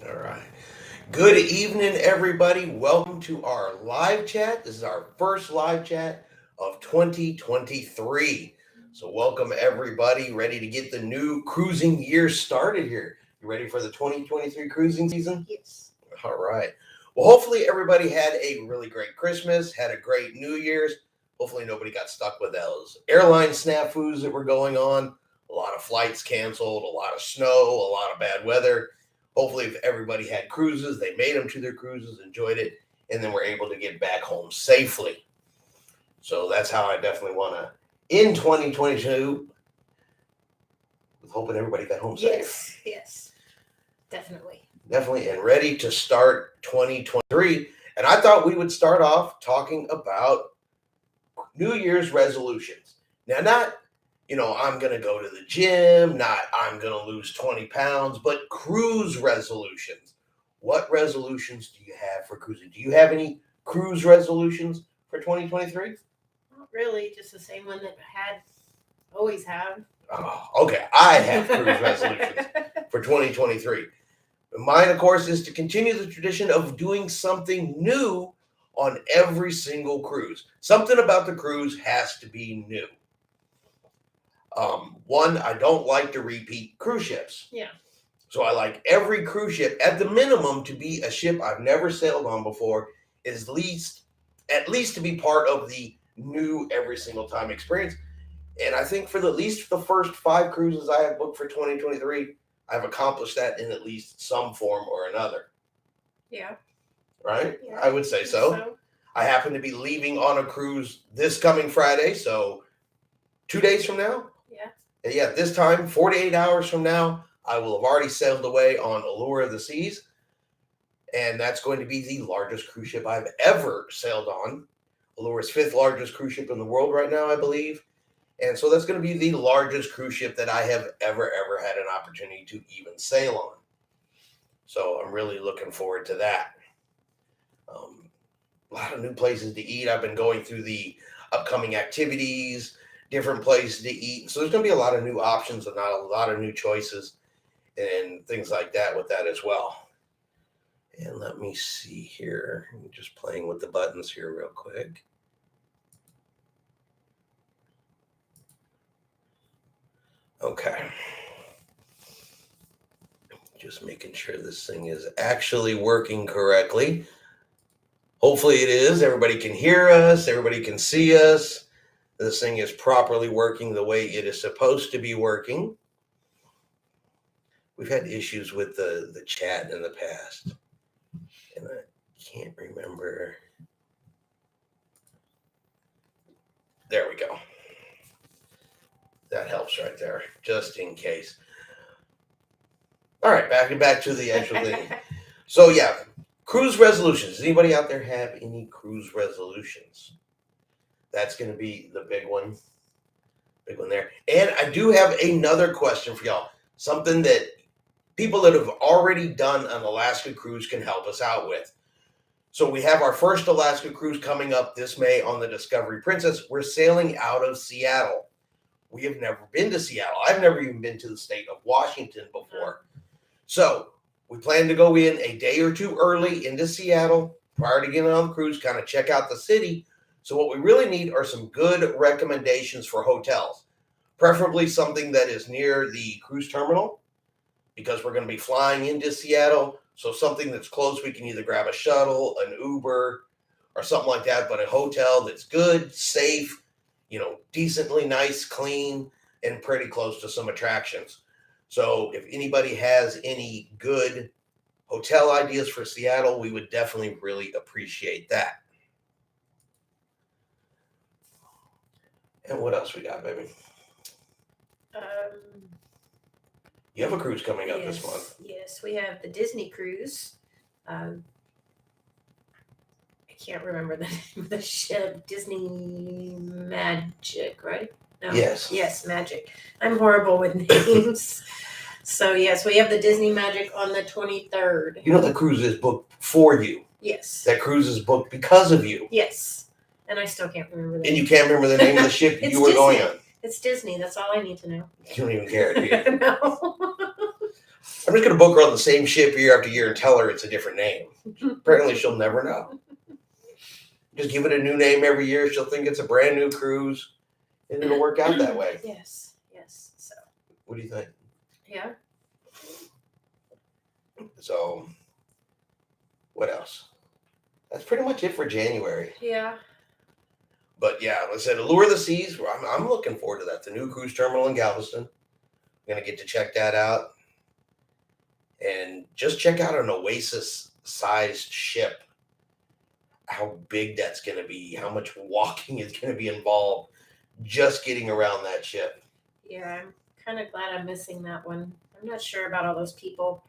All right. Good evening, everybody. Welcome to our live chat. This is our first live chat of 2023. So, welcome everybody. Ready to get the new cruising year started here. You ready for the 2023 cruising season? Yes. All right. Well, hopefully, everybody had a really great Christmas, had a great New Year's. Hopefully, nobody got stuck with those airline snafus that were going on. A lot of flights canceled, a lot of snow, a lot of bad weather. Hopefully, if everybody had cruises, they made them to their cruises, enjoyed it, and then were able to get back home safely. So that's how I definitely want to end 2022 with hoping everybody got home safe. Yes, definitely. Definitely, and ready to start 2023. And I thought we would start off talking about New Year's resolutions. Now, not, I'm going to go to the gym, not I'm going to lose 20 pounds, but cruise resolutions. What resolutions do you have for cruising? Do you have any cruise resolutions for 2023? Not really, just the same one that I always have. Oh, okay. I have cruise resolutions for 2023. Mine, of course, is to continue the tradition of doing something new on every single cruise. Something about the cruise has to be new. One, I don't like to repeat cruise ships. Yeah. So I like every cruise ship, at the minimum, to be a ship I've never sailed on before, at least to be part of the new every single time experience. And I think for at least the first 5 cruises I have booked for 2023, I've accomplished that in at least some form or another. Yeah. Right? Yeah, I would say so. I happen to be leaving on a cruise this coming Friday, so 2 days from now. Yeah, this time, 48 hours from now, I will have already sailed away on Allure of the Seas. And that's going to be the largest cruise ship I've ever sailed on. Allure's 5th largest cruise ship in the world right now, I believe. And so that's going to be the largest cruise ship that I have ever had an opportunity to even sail on. So I'm really looking forward to that. A lot of new places to eat. I've been going through the upcoming activities, different places to eat. So there's going to be a lot of new options and not a lot of new choices and things like that with that as well. And let me see here. I'm just playing with the buttons here real quick. Okay. Just making sure this thing is actually working correctly. Hopefully it is. Everybody can hear us. Everybody can see us. This thing is properly working the way it is supposed to be working. We've had issues with the chat in the past. And I can't remember. There we go. That helps right there, just in case. All right, back to the actual thing. So yeah, cruise resolutions. Does anybody out there have any cruise resolutions? That's going to be the big one. Big one there. And I do have another question for y'all. Something that people that have already done an Alaska cruise can help us out with. So we have our first Alaska cruise coming up this May on the Discovery Princess. We're sailing out of Seattle. We have never been to Seattle. I've never even been to the state of Washington before. So we plan to go in a day or two early into Seattle prior to getting on the cruise, kind of check out the city. So what we really need are some good recommendations for hotels, preferably something that is near the cruise terminal because we're going to be flying into Seattle. So something that's close, we can either grab a shuttle, an Uber, or something like that, but a hotel that's good, safe, decently nice, clean, and pretty close to some attractions. So if anybody has any good hotel ideas for Seattle, we would definitely really appreciate that. And what else we got, baby? You have a cruise coming up this month. Yes, we have the Disney cruise. I can't remember the name of the ship. Disney Magic, right? No. Yes, Magic. I'm horrible with names. So yes, we have the Disney Magic on the 23rd. The cruise is booked for you. Yes. That cruise is booked because of you. Yes. And I still can't remember the name. And you can't remember the name of the ship you were Disney. going on. It's Disney. That's all I need to know. You don't even care, do you? No. I'm just going to book her on the same ship year after year and tell her it's a different name. Apparently, she'll never know. Just give it a new name every year. She'll think it's a brand new cruise, and it'll work out that way. Yes. So. What do you think? Yeah. So, what else? That's pretty much it for January. Yeah. But yeah, like I said, Allure of the Seas, I'm looking forward to that. The new cruise terminal in Galveston. I'm going to get to check that out. And just check out an Oasis-sized ship. How big that's going to be. How much walking is going to be involved just getting around that ship. Yeah, I'm kind of glad I'm missing that one. I'm not sure about all those people.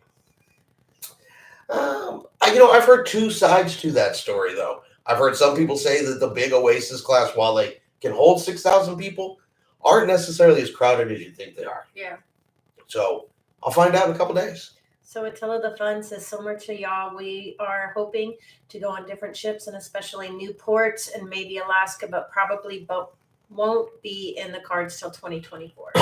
I've heard two sides to that story, though. I've heard some people say that the big Oasis class, while they can hold 6,000 people, aren't necessarily as crowded as you think they are. Yeah. So I'll find out in a couple days. So Attila the Fun says, similar to y'all, we are hoping to go on different ships and especially Newport and maybe Alaska, but probably won't be in the cards till 2024.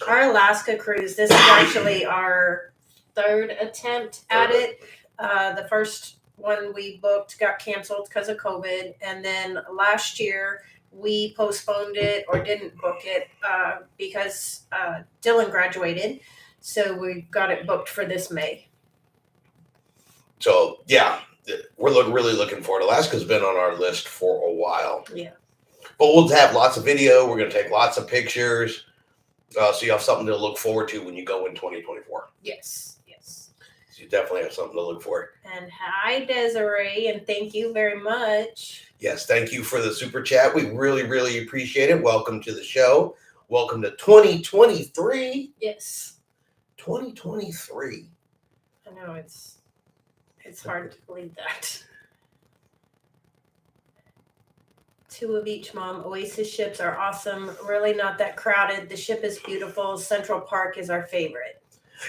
Our Alaska cruise, this is actually our third attempt at it. The first one we booked got canceled because of COVID. And then last year we postponed it or didn't book it because Dylan graduated. So we got it booked for this May. So, yeah, we're really looking forward. Alaska's been on our list for a while. Yeah. But we'll have lots of video. We're going to take lots of pictures. So you have something to look forward to when you go in 2024. Yes. So you definitely have something to look for. And hi, Desiree, and thank you very much. Yes, thank you for the super chat. We really appreciate it. Welcome to the show. Welcome to 2023. Yes. 2023. I know it's hard to believe that. Two of each, Mom. Oasis ships are awesome. Really not that crowded. The ship is beautiful. Central Park is our favorite.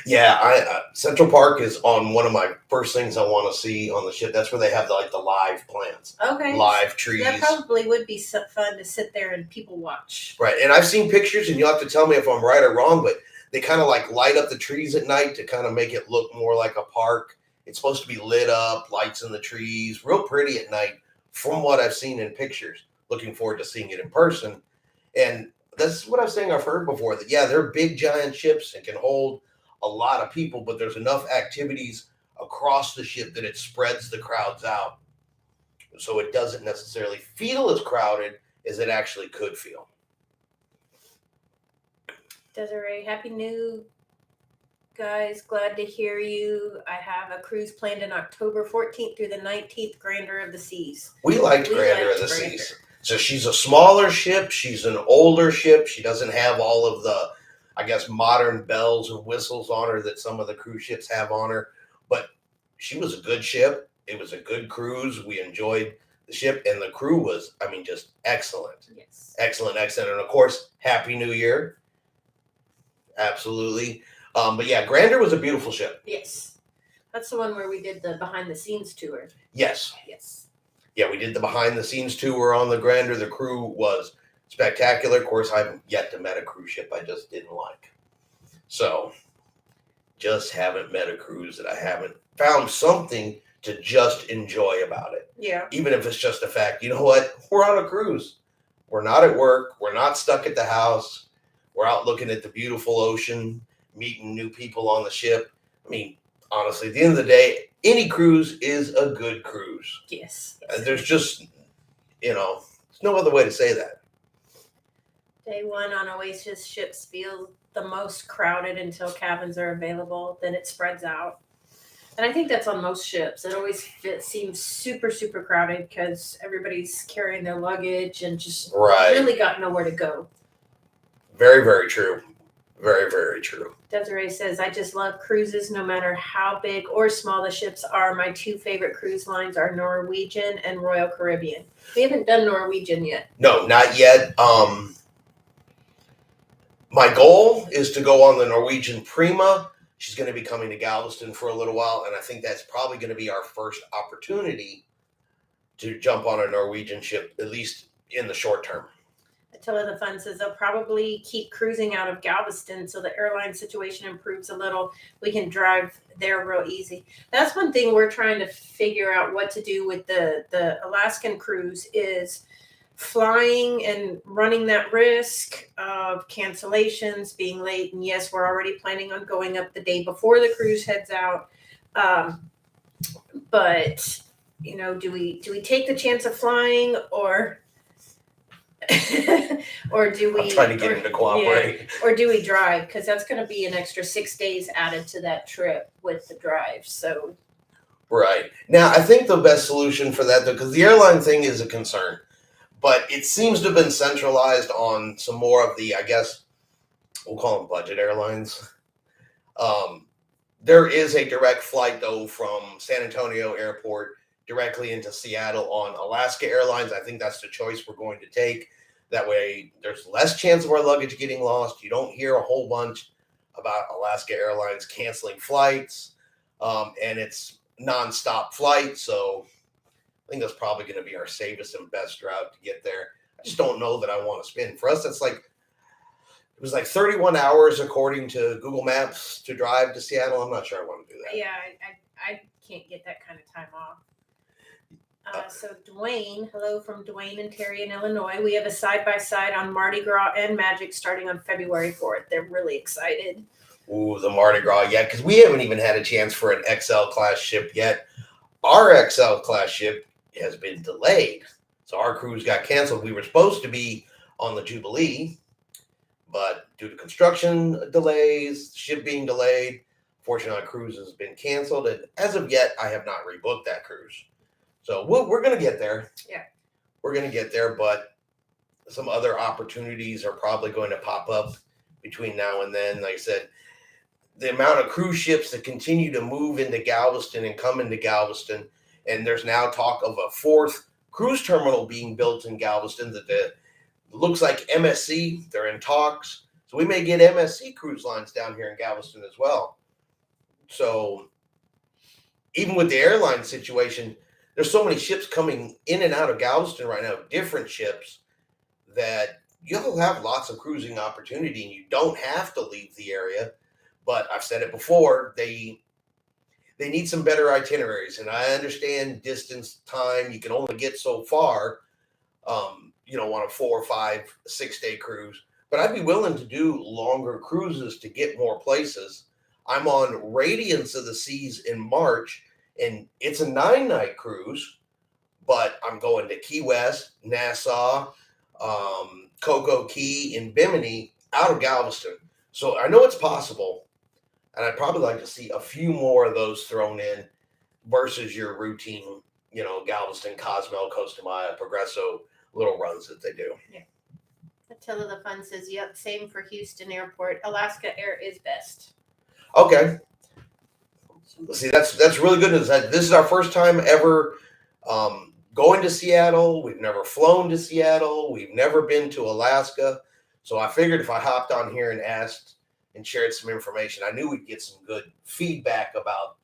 Yeah, Central Park is on one of my first things I want to see on the ship. That's where they have the live plants. Okay. Live trees. That probably would be so fun to sit there and people watch. Right, and I've seen pictures, and you'll have to tell me if I'm right or wrong, but they kind of light up the trees at night to kind of make it look more like a park. It's supposed to be lit up, lights in the trees, real pretty at night from what I've seen in pictures. Looking forward to seeing it in person. And that's what I was saying I've heard before, that, yeah, they're big, giant ships and can hold a lot of people, but there's enough activities across the ship that it spreads the crowds out. So it doesn't necessarily feel as crowded as it actually could feel. Desiree, happy new guys. Glad to hear you. I have a cruise planned in October 14th through the 19th, Grandeur of the Seas. We liked Grandeur of the Seas. So she's a smaller ship. She's an older ship. She doesn't have all of the, I guess, modern bells and whistles on her that some of the cruise ships have on her. But she was a good ship. It was a good cruise. We enjoyed the ship. And the crew was, just excellent. Yes. Excellent. And of course, Happy New Year. Absolutely. But yeah, Grandeur was a beautiful ship. Yes. That's the one where we did the behind the scenes tour. Yes. Yeah, we did the behind the scenes tour on the Grandeur. The crew was spectacular. Of course, I haven't yet to met a cruise ship I just didn't like. So, just haven't met a cruise that I haven't found something to just enjoy about it. Yeah. Even if it's just a fact, you know what? We're on a cruise. We're not at work. We're not stuck at the house. We're out looking at the beautiful ocean, meeting new people on the ship. Honestly, at the end of the day, any cruise is a good cruise. Yes. There's just, there's no other way to say that. Day one on Oasis ships feel the most crowded until cabins are available. Then it spreads out. And I think that's on most ships. It seems super crowded because everybody's carrying their luggage and just really got nowhere to go. Very, very true. Very true. Desiree says, I just love cruises no matter how big or small the ships are. My two favorite cruise lines are Norwegian and Royal Caribbean. We haven't done Norwegian yet. No, not yet. My goal is to go on the Norwegian Prima. She's going to be coming to Galveston for a little while, and I think that's probably going to be our first opportunity to jump on a Norwegian ship, at least in the short term. Attila the Fun says they'll probably keep cruising out of Galveston so the airline situation improves a little. We can drive there real easy. That's one thing we're trying to figure out what to do with the Alaskan cruise is flying and running that risk of cancellations, being late. And yes, we're already planning on going up the day before the cruise heads out. But do we take the chance of flying or or do we I'm trying to get him to cooperate. or do we drive? Because that's going to be an extra 6 days added to that trip with the drive. So Right. Now, I think the best solution for that, though, because the airline thing is a concern, but it seems to have been centralized on some more of the, I guess, we'll call them budget airlines. There is a direct flight, though, from San Antonio Airport directly into Seattle on Alaska Airlines. I think that's the choice we're going to take. That way, there's less chance of our luggage getting lost. You don't hear a whole bunch about Alaska Airlines canceling flights, and it's nonstop flight. So I think that's probably going to be our safest and best route to get there. I just don't know that I want to spend. For us, that's like, it was like 31 hours according to Google Maps to drive to Seattle. I'm not sure I want to do that. yeah, I can't get that kind of time off. So Dwayne, hello from Dwayne and Terry in Illinois. We have a side-by-side on Mardi Gras and Magic starting on February 4th. They're really excited. Ooh, the Mardi Gras, yeah, because we haven't even had a chance for an XL class ship yet. Our XL class ship has been delayed. So our cruise got canceled. We were supposed to be on the Jubilee, but due to construction delays, ship being delayed, fortunately our cruise has been canceled. And as of yet, I have not rebooked that cruise. So we're going to get there. Yeah. We're going to get there, but some other opportunities are probably going to pop up between now and then. Like I said, the amount of cruise ships that continue to move into Galveston and come into Galveston, and there's now talk of a fourth cruise terminal being built in Galveston that looks like MSC, they're in talks. So we may get MSC cruise lines down here in Galveston as well. So even with the airline situation, there's so many ships coming in and out of Galveston right now, different ships, that you'll have lots of cruising opportunity and you don't have to leave the area. But I've said it before, they need some better itineraries. And I understand distance, time, you can only get so far, on a 4, 5, 6 day cruise. But I'd be willing to do longer cruises to get more places. I'm on Radiance of the Seas in March, and it's a 9-night cruise, but I'm going to Key West, Nassau, Cocoa Key, and Bimini out of Galveston. So I know it's possible, and I'd probably like to see a few more of those thrown in versus your routine, Galveston, Cozumel, Costa Maya, Progresso little runs that they do. Yeah. Attila the Fun says, yep, same for Houston Airport. Alaska Air is best. Okay. See, that's really good news. This is our first time ever going to Seattle. We've never flown to Seattle. We've never been to Alaska. So I figured if I hopped on here and asked and shared some information, I knew we'd get some good feedback about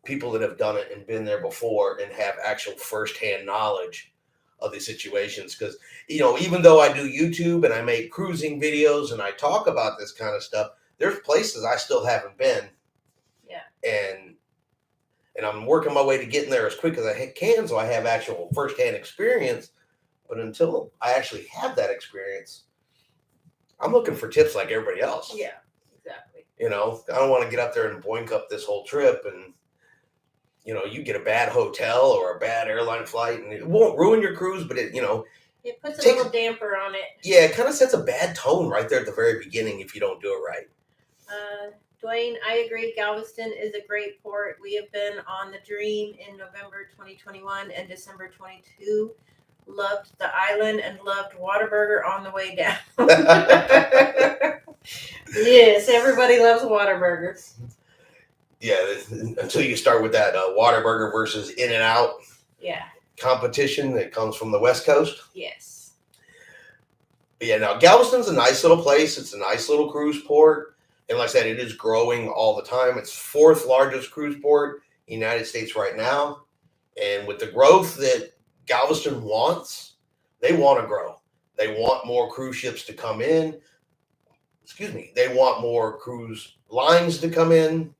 people that have done it and been there before and have actual firsthand knowledge of the situations. Because, even though I do YouTube and I make cruising videos and I talk about this kind of stuff, there's places I still haven't been. Yeah. And I'm working my way to getting there as quick as I can so I have actual firsthand experience. But until I actually have that experience, I'm looking for tips like everybody else. Yeah, exactly. I don't want to get up there and boink up this whole trip and, you get a bad hotel or a bad airline flight and it won't ruin your cruise, but it puts a little damper on it. Yeah, it kind of sets a bad tone right there at the very beginning if you don't do it right. Dwayne, I agree. Galveston is a great port. We have been on the Dream in November 2021 and December 22. Loved the island and loved Whataburger on the way down. Yes, everybody loves Whataburger. Yeah, until you start with that Whataburger versus In-N-Out competition that comes from the West Coast. Yes. But yeah, now Galveston's a nice little place. It's a nice little cruise port. And like I said, it is growing all the time. It's 4th largest cruise port in the United States right now. And with the growth that Galveston wants, they want to grow. They want more cruise ships to come in. Excuse me. They want more cruise lines to come in.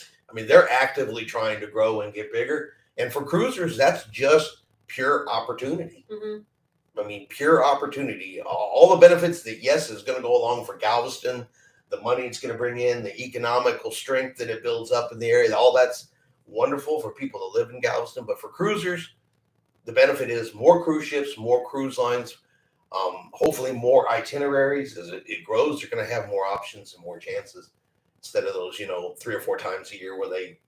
I mean, they're actively trying to grow and get bigger. And for cruisers, that's just pure opportunity. Mm-hmm. I mean, pure opportunity. All the benefits that, yes, is going to go along for Galveston, the money it's going to bring in, the economical strength that it builds up in the area, all that's wonderful for people to live in Galveston. But for cruisers, the benefit is more cruise ships, more cruise lines, hopefully more itineraries. As it grows, they're going to have more options and more chances instead of those, 3 or 4 times a year where they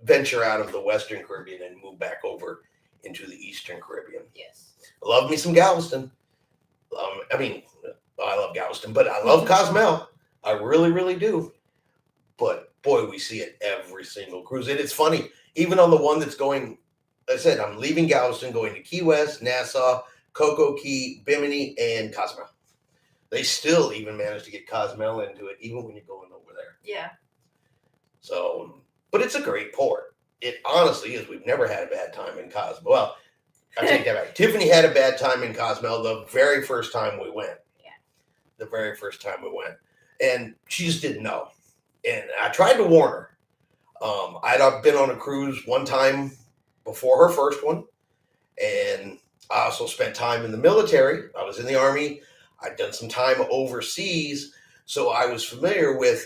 venture out of the Western Caribbean and move back over into the Eastern Caribbean. Yes. I love me some Galveston. I love Galveston, but I love Cozumel. I really, really do. But boy, we see it every single cruise. And it's funny, even on the one that's going, I said, I'm leaving Galveston, going to Key West, Nassau, Cocoa Key, Bimini, and Cozumel. They still even manage to get Cozumel into it, even when you're going over there. Yeah. So, but it's a great port. It honestly is. We've never had a bad time in Cozumel. Well, I take that back. Tiffany had a bad time in Cozumel the very first time we went. Yeah. The very first time we went. And she just didn't know. And I tried to warn her. I'd been on a cruise one time before her first one. And I also spent time in the military. I was in the Army. I'd done some time overseas. So I was familiar with,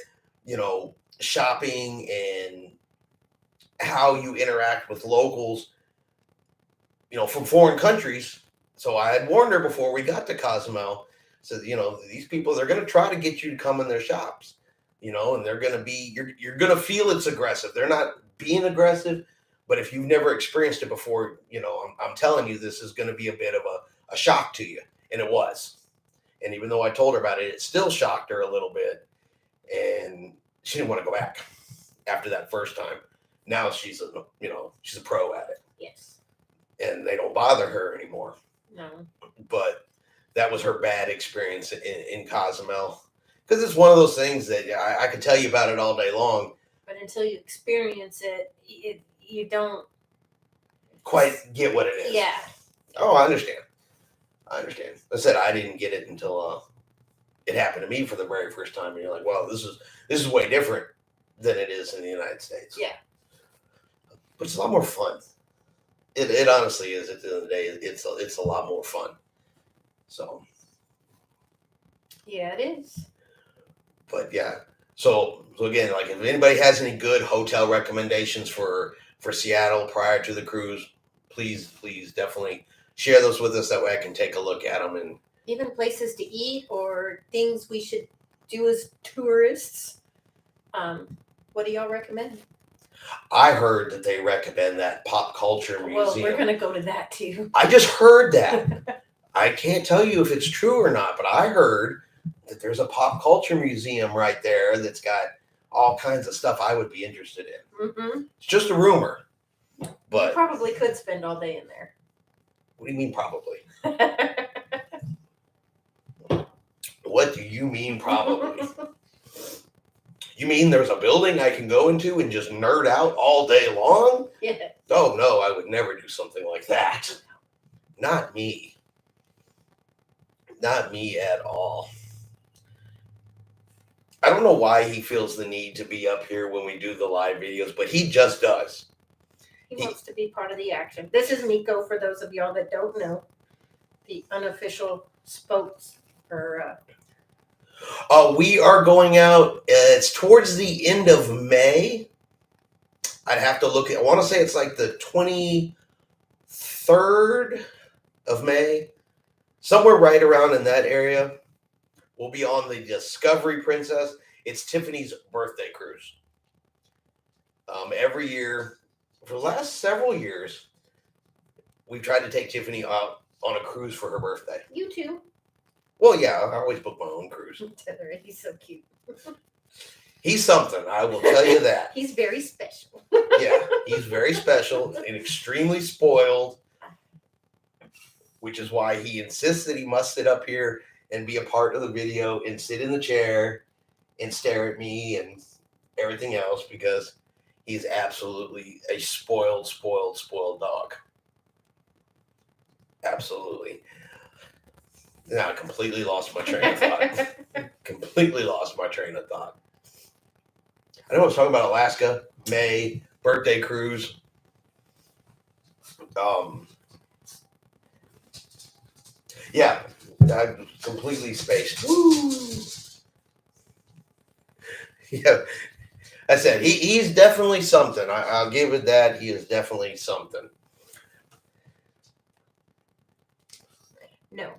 shopping and how you interact with locals, from foreign countries. So I had warned her before we got to Cozumel. Said, these people, they're going to try to get you to come in their shops, and they're going to be, you're going to feel it's aggressive. They're not being aggressive, but if you've never experienced it before, I'm telling you, this is going to be a bit of a shock to you. And it was. And even though I told her about it, it still shocked her a little bit. And she didn't want to go back after that first time. Now she's a pro at it. Yes. And they don't bother her anymore. No. But that was her bad experience in Cozumel. Because it's one of those things that I could tell you about it all day long. But until you experience it, you don't quite get what it is. Yeah. Oh, I understand. I said I didn't get it until it happened to me for the very first time. And you're like, wow, this is way different than it is in the United States. Yeah. But it's a lot more fun. It honestly is. At the end of the day, it's a lot more fun. So. Yeah, it is. But yeah. So again, like if anybody has any good hotel recommendations for Seattle prior to the cruise, please definitely share those with us. That way I can take a look at them and even places to eat or things we should do as tourists. What do y'all recommend? I heard that they recommend that pop culture museum. Well, we're going to go to that too. I just heard that. I can't tell you if it's true or not, but I heard that there's a pop culture museum right there that's got all kinds of stuff I would be interested in. Mm-hmm. It's just a rumor. But you probably could spend all day in there. What do you mean probably? What do you mean probably? You mean there's a building I can go into and just nerd out all day long? Yeah. Oh, no, I would never do something like that. Not me. Not me at all. I don't know why he feels the need to be up here when we do the live videos, but he just does. He wants to be part of the action. This is Nico, for those of y'all that don't know, the unofficial spokes for... We are going out. It's towards the end of May. I'd have to look at. I want to say it's like the 23rd of May, somewhere right around in that area. We'll be on the Discovery Princess. It's Tiffany's birthday cruise. Every year, for the last several years, we've tried to take Tiffany out on a cruise for her birthday. You too. Well, yeah, I always book my own cruise. He's so cute. He's something, I will tell you that. He's very special. Yeah, he's very special and extremely spoiled, which is why he insists that he must sit up here and be a part of the video and sit in the chair and stare at me and everything else, because he's absolutely a spoiled dog. Absolutely. Now I completely lost my train of thought. Completely lost my train of thought. I know I was talking about Alaska, May, birthday cruise. Yeah, I completely spaced. Woo! Yeah, I said he's definitely something. I'll give it that. He is definitely something.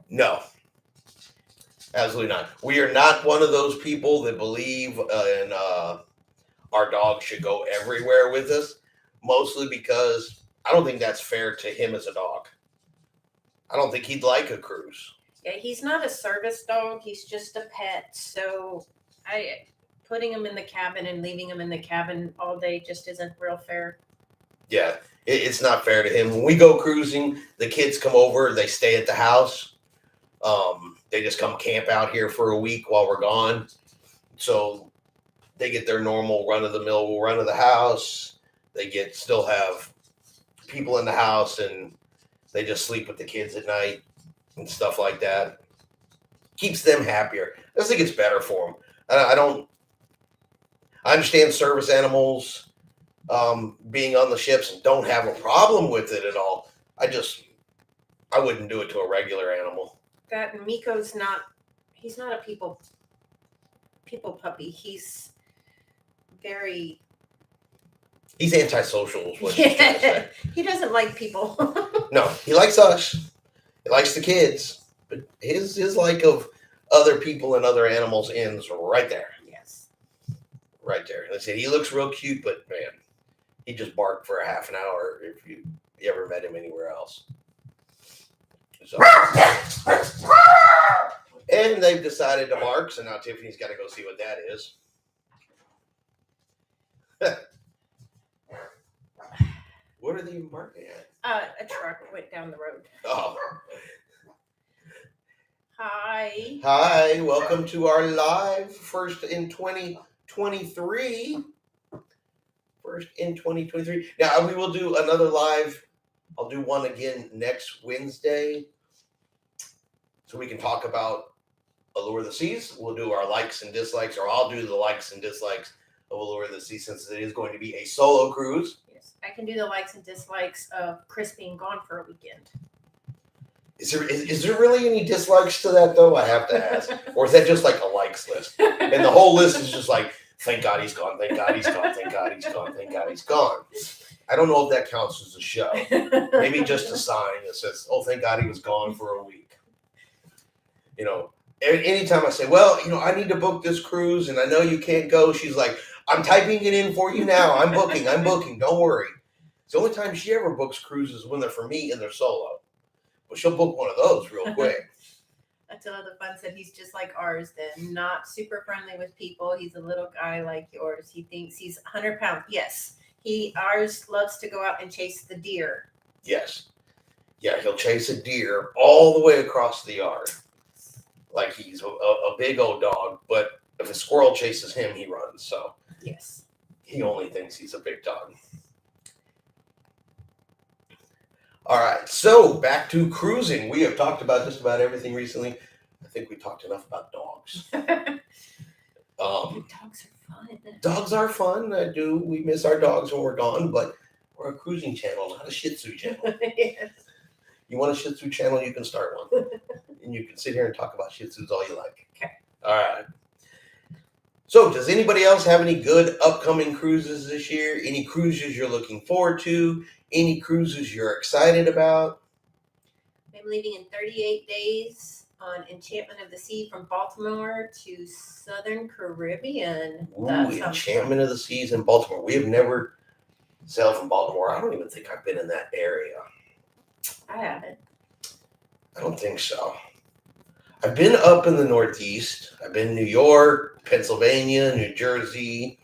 No, absolutely not. We are not one of those people that believe in our dog should go everywhere with us, mostly because I don't think that's fair to him as a dog. I don't think he'd like a cruise. Yeah, he's not a service dog. He's just a pet. So putting him in the cabin and leaving him in the cabin all day just isn't real fair. Yeah, it's not fair to him. When we go cruising, the kids come over. They stay at the house. They just come camp out here for a week while we're gone. So they get their normal run of the mill run of the house. They still have people in the house, and they just sleep with the kids at night and stuff like that. Keeps them happier. I just think it's better for them. I understand service animals being on the ships and don't have a problem with it at all. I wouldn't do it to a regular animal. That and Miko's he's not a people puppy. He's antisocial is what she's trying to say. He doesn't like people. No, he likes us. He likes the kids. But his like of other people and other animals ends right there. Yes. Right there. Like I said, he looks real cute, but man, he just barked for a half an hour if you ever met him anywhere else. So, and they've decided to bark, so now Tiffany's got to go see what that is. What are they barking at? A truck went down the road. Oh. Hi. Hi, welcome to our live first in 2023. First in 2023. Now, we will do another live. I'll do one again next Wednesday so we can talk about Allure of the Seas. We'll do our likes and dislikes, or I'll do the likes and dislikes of Allure of the Seas since it is going to be a solo cruise. Yes, I can do the likes and dislikes of Chris being gone for a weekend. Is there really any dislikes to that, though? I have to ask. Or is that just like a likes list? And the whole list is just like, thank God he's gone, thank God he's gone, thank God he's gone, thank God he's gone. I don't know if that counts as a show. Maybe just a sign that says, oh, thank God he was gone for a week. You know, anytime I say, well, I need to book this cruise and I know you can't go, she's like, I'm typing it in for you now. I'm booking. Don't worry. It's the only time she ever books cruises when they're for me and they're solo. But she'll book one of those real quick. Until the fun said he's just like ours then. Not super friendly with people. He's a little guy like yours. He thinks he's 100 pounds. Yes. Ours loves to go out and chase the deer. Yes. Yeah, he'll chase a deer all the way across the yard. Like he's a big old dog. But if a squirrel chases him, he runs. So yes. He only thinks he's a big dog. All right, so back to cruising. We have talked about just about everything recently. I think we talked enough about dogs. Dogs are fun. Dogs are fun. We miss our dogs when we're gone, but we're a cruising channel, not a Shih Tzu channel. Yes. You want a Shih Tzu channel, you can start one. And you can sit here and talk about Shih Tzus all you like. Okay. All right. So does anybody else have any good upcoming cruises this year? Any cruises you're looking forward to? Any cruises you're excited about? I'm leaving in 38 days on Enchantment of the Sea from Baltimore to Southern Caribbean. Ooh, Enchantment of the Seas in Baltimore. We have never sailed from Baltimore. I don't even think I've been in that area. I haven't. I don't think so. I've been up in the Northeast. I've been in New York, Pennsylvania, New Jersey,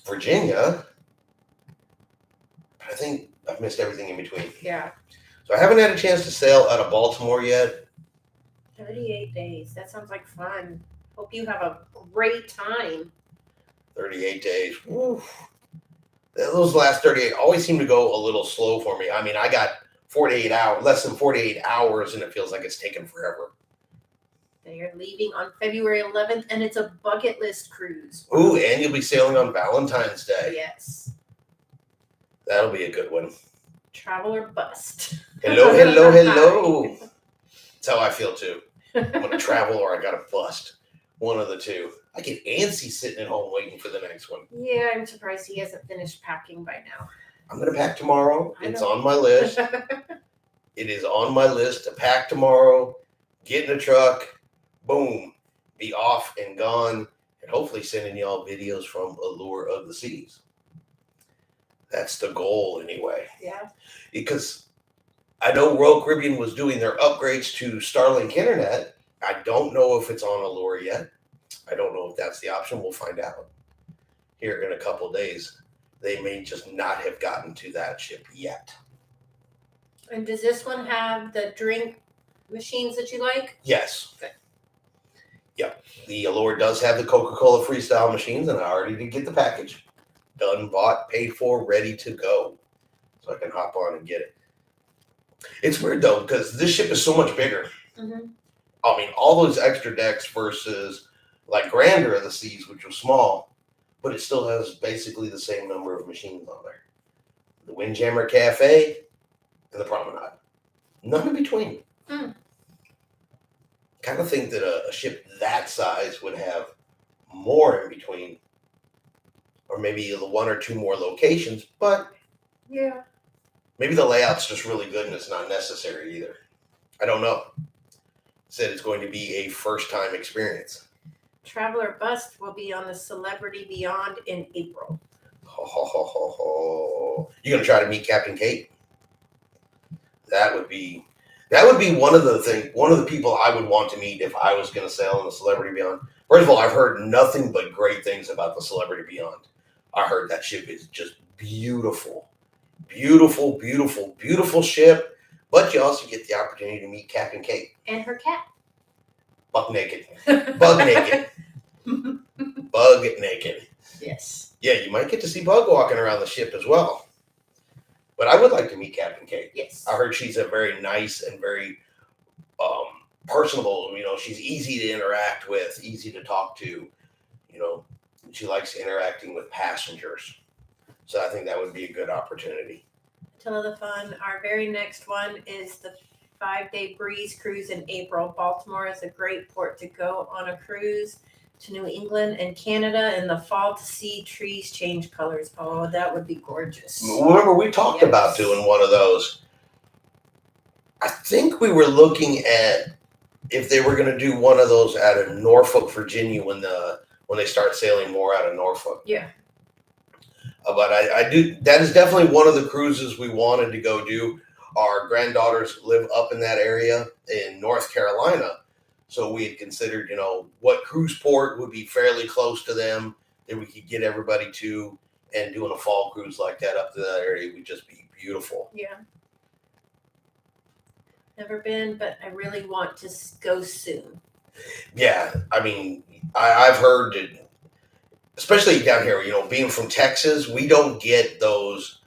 Virginia. I think I've missed everything in between. Yeah. So I haven't had a chance to sail out of Baltimore yet. 38 days. That sounds like fun. Hope you have a great time. 38 days. Oof. Those last 38 always seem to go a little slow for me. I mean, I got 48 hours, less than 48 hours, and it feels like it's taken forever. They are leaving on February 11th, and it's a bucket list cruise. Ooh, and you'll be sailing on Valentine's Day. Yes. That'll be a good one. Travel or bust. Hello, hello, hello. That's how I feel too. I'm gonna travel or I gotta bust. One of the two. I get antsy sitting at home waiting for the next one. Yeah, I'm surprised he hasn't finished packing by now. I'm gonna pack tomorrow. I It's know. on my list. It is on my list to pack tomorrow, get in a truck, boom, be off and gone, and hopefully sending y'all videos from Allure of the Seas. That's the goal anyway. Yeah. Because I know Royal Caribbean was doing their upgrades to Starlink Internet. I don't know if it's on Allure yet. I don't know if that's the option. We'll find out here in a couple of days. They may just not have gotten to that ship yet. And does this one have the drink machines that you like? Yes. Okay. Yep. The Allure does have the Coca-Cola Freestyle machines, and I already did get the package. Done, bought, paid for, ready to go. So I can hop on and get it. It's weird though, because this ship is so much bigger. Mm-hmm. I mean, all those extra decks versus like Grandeur of the Seas, which was small, but it still has basically the same number of machines on there. The Windjammer Cafe and the Promenade. None in between. Hmm. Kind of think that a ship that size would have more in between, or maybe the one or two more locations, but Yeah. maybe the layout's just really good and it's not necessary either. I don't know. Said it's going to be a first-time experience. Travel or bust will be on the Celebrity Beyond in April. Ho, ho, ho, ho, ho. You gonna try to meet Captain Kate? That would be one of the people I would want to meet if I was gonna sail on the Celebrity Beyond. First of all, I've heard nothing but great things about the Celebrity Beyond. I heard that ship is just beautiful. Beautiful, beautiful, beautiful ship. But you also get the opportunity to meet Captain Kate. And her cat. Buck naked. Bug naked. Bug naked. Yes. Yeah, you might get to see Bug walking around the ship as well. But I would like to meet Captain Kate. Yes. I heard she's a very nice and very personable. You know, she's easy to interact with, easy to talk to. You know, she likes interacting with passengers. So I think that would be a good opportunity. Till of the fun. Our very next one is the 5-day breeze cruise in April. Baltimore is a great port to go on a cruise to New England and Canada in the fall to see trees change colors. Oh, that would be gorgeous. Remember, we talked about doing one of those. I think we were looking at if they were going to do one of those out of Norfolk, Virginia, when they start sailing more out of Norfolk. Yeah. But I do. That is definitely one of the cruises we wanted to go do. Our granddaughters live up in that area in North Carolina. So we had considered, you know, what cruise port would be fairly close to them that we could get everybody to, and doing a fall cruise like that up to that area would just be beautiful. Yeah. Never been, but I really want to go soon. Yeah, I mean, I've heard that, especially down here, you know, being from Texas, we don't get those,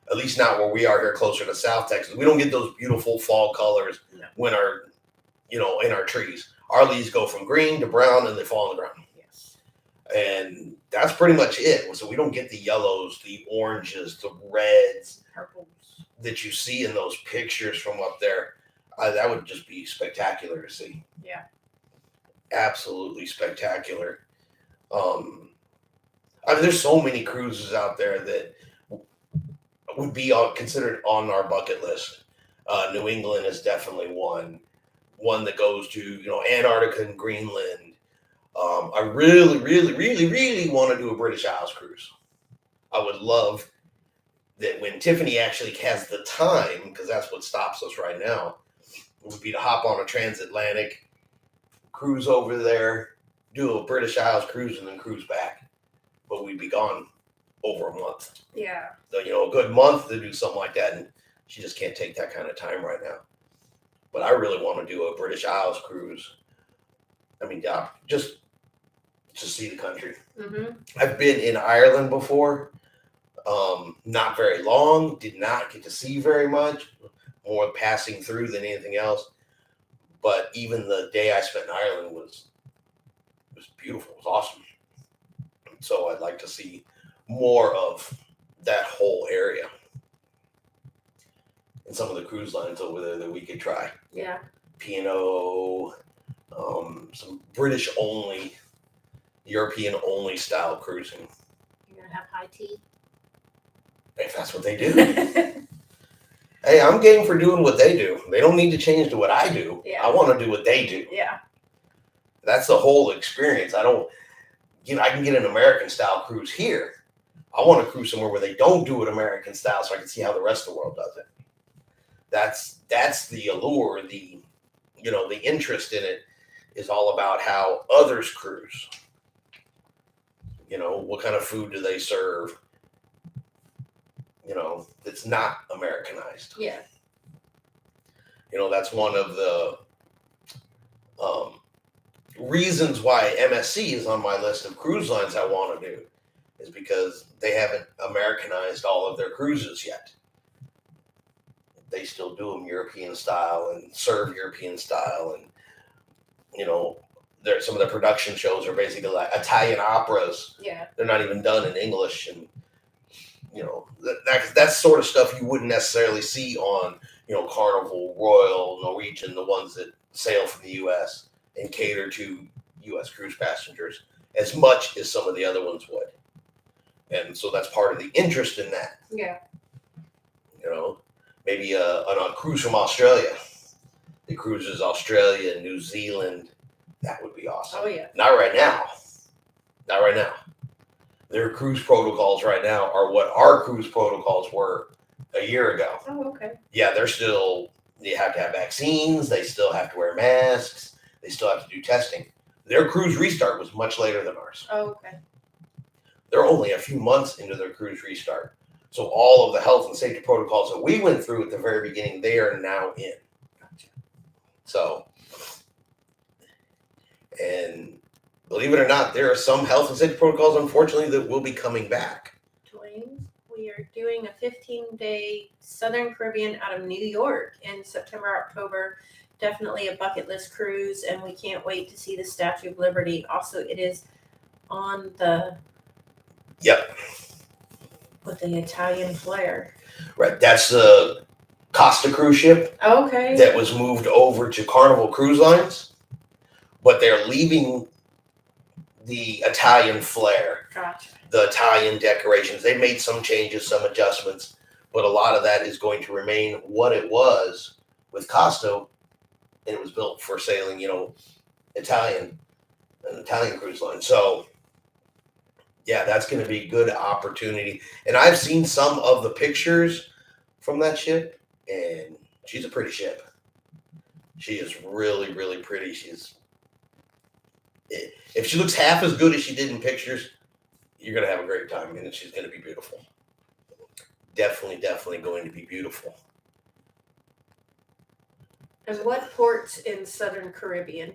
at least not where we are here closer to South Texas. We don't get those beautiful fall colors when in our trees. Our leaves go from green to brown and they fall on the ground. Yes. And that's pretty much it. So we don't get the yellows, the oranges, the reds, Purples that you see in those pictures from up there. That would just be spectacular to see. Yeah. Absolutely spectacular. I mean, there's so many cruises out there that would be considered on our bucket list. New England is definitely one that goes to, you know, Antarctica and Greenland. I really, really, really, really want to do a British Isles cruise. I would love that when Tiffany actually has the time, because that's what stops us right now, it would be to hop on a transatlantic cruise over there, do a British Isles cruise, and then cruise back. But we'd be gone over a month. Yeah. So, you know, a good month to do something like that, and she just can't take that kind of time right now. But I really want to do a British Isles cruise. I mean, just to see the country. Mm-hmm. I've been in Ireland before. Not very long. Did not get to see very much. more passing through than anything else. But even the day I spent in Ireland was beautiful. It was awesome. So I'd like to see more of that whole area and some of the cruise lines over there that we could try. Yeah. P&O, some British only, European only style cruising. You're gonna have high tea. If that's what they do. Hey, I'm game for doing what they do. They don't need to change to what I do. Yeah. I want to do what they do. Yeah. That's the whole experience. I don't, I can get an American style cruise here. I want to cruise somewhere where they don't do it American style so I can see how the rest of the world does it. That's the allure, the interest in it is all about how others cruise. What kind of food do they serve? It's not Americanized. Yeah. That's one of the reasons why MSC is on my list of cruise lines I want to do, is because they haven't Americanized all of their cruises yet. They still do them European style and serve European style, and some of the production shows are basically like Italian operas. Yeah. They're not even done in English, and that's sort of stuff you wouldn't necessarily see on Carnival, Royal, Norwegian, the ones that sail from the U.S. and cater to U.S. cruise passengers as much as some of the other ones would. And so that's part of the interest in that. Yeah. Maybe on a cruise from Australia. The cruises Australia, New Zealand, that would be awesome. Oh, yeah. Not right now. Their cruise protocols right now are what our cruise protocols were a year ago. Oh, okay. Yeah, they have to have vaccines. They still have to wear masks. They still have to do testing. Their cruise restart was much later than ours. Oh, okay. They're only a few months into their cruise restart. So all of the health and safety protocols that we went through at the very beginning, they are now in. Gotcha. So, and believe it or not, there are some health and safety protocols, unfortunately, that will be coming back. Dwayne, we are doing a 15-day Southern Caribbean out of New York in September, October. Definitely a bucket list cruise, and we can't wait to see the Statue of Liberty. Also, it is on the... Yep. With the Italian flair. Right. That's the Costa cruise ship. Okay. That was moved over to Carnival Cruise Lines, but they're leaving the Italian flair. Gotcha. The Italian decorations. They made some changes, some adjustments, but a lot of that is going to remain what it was with Costa, and it was built for sailing, an Italian cruise line. So, yeah, that's going to be a good opportunity. And I've seen some of the pictures from that ship, and she's a pretty ship. She is really, really pretty. If she looks half as good as she did in pictures, you're going to have a great time, and she's going to be beautiful. Definitely going to be beautiful. And what ports in Southern Caribbean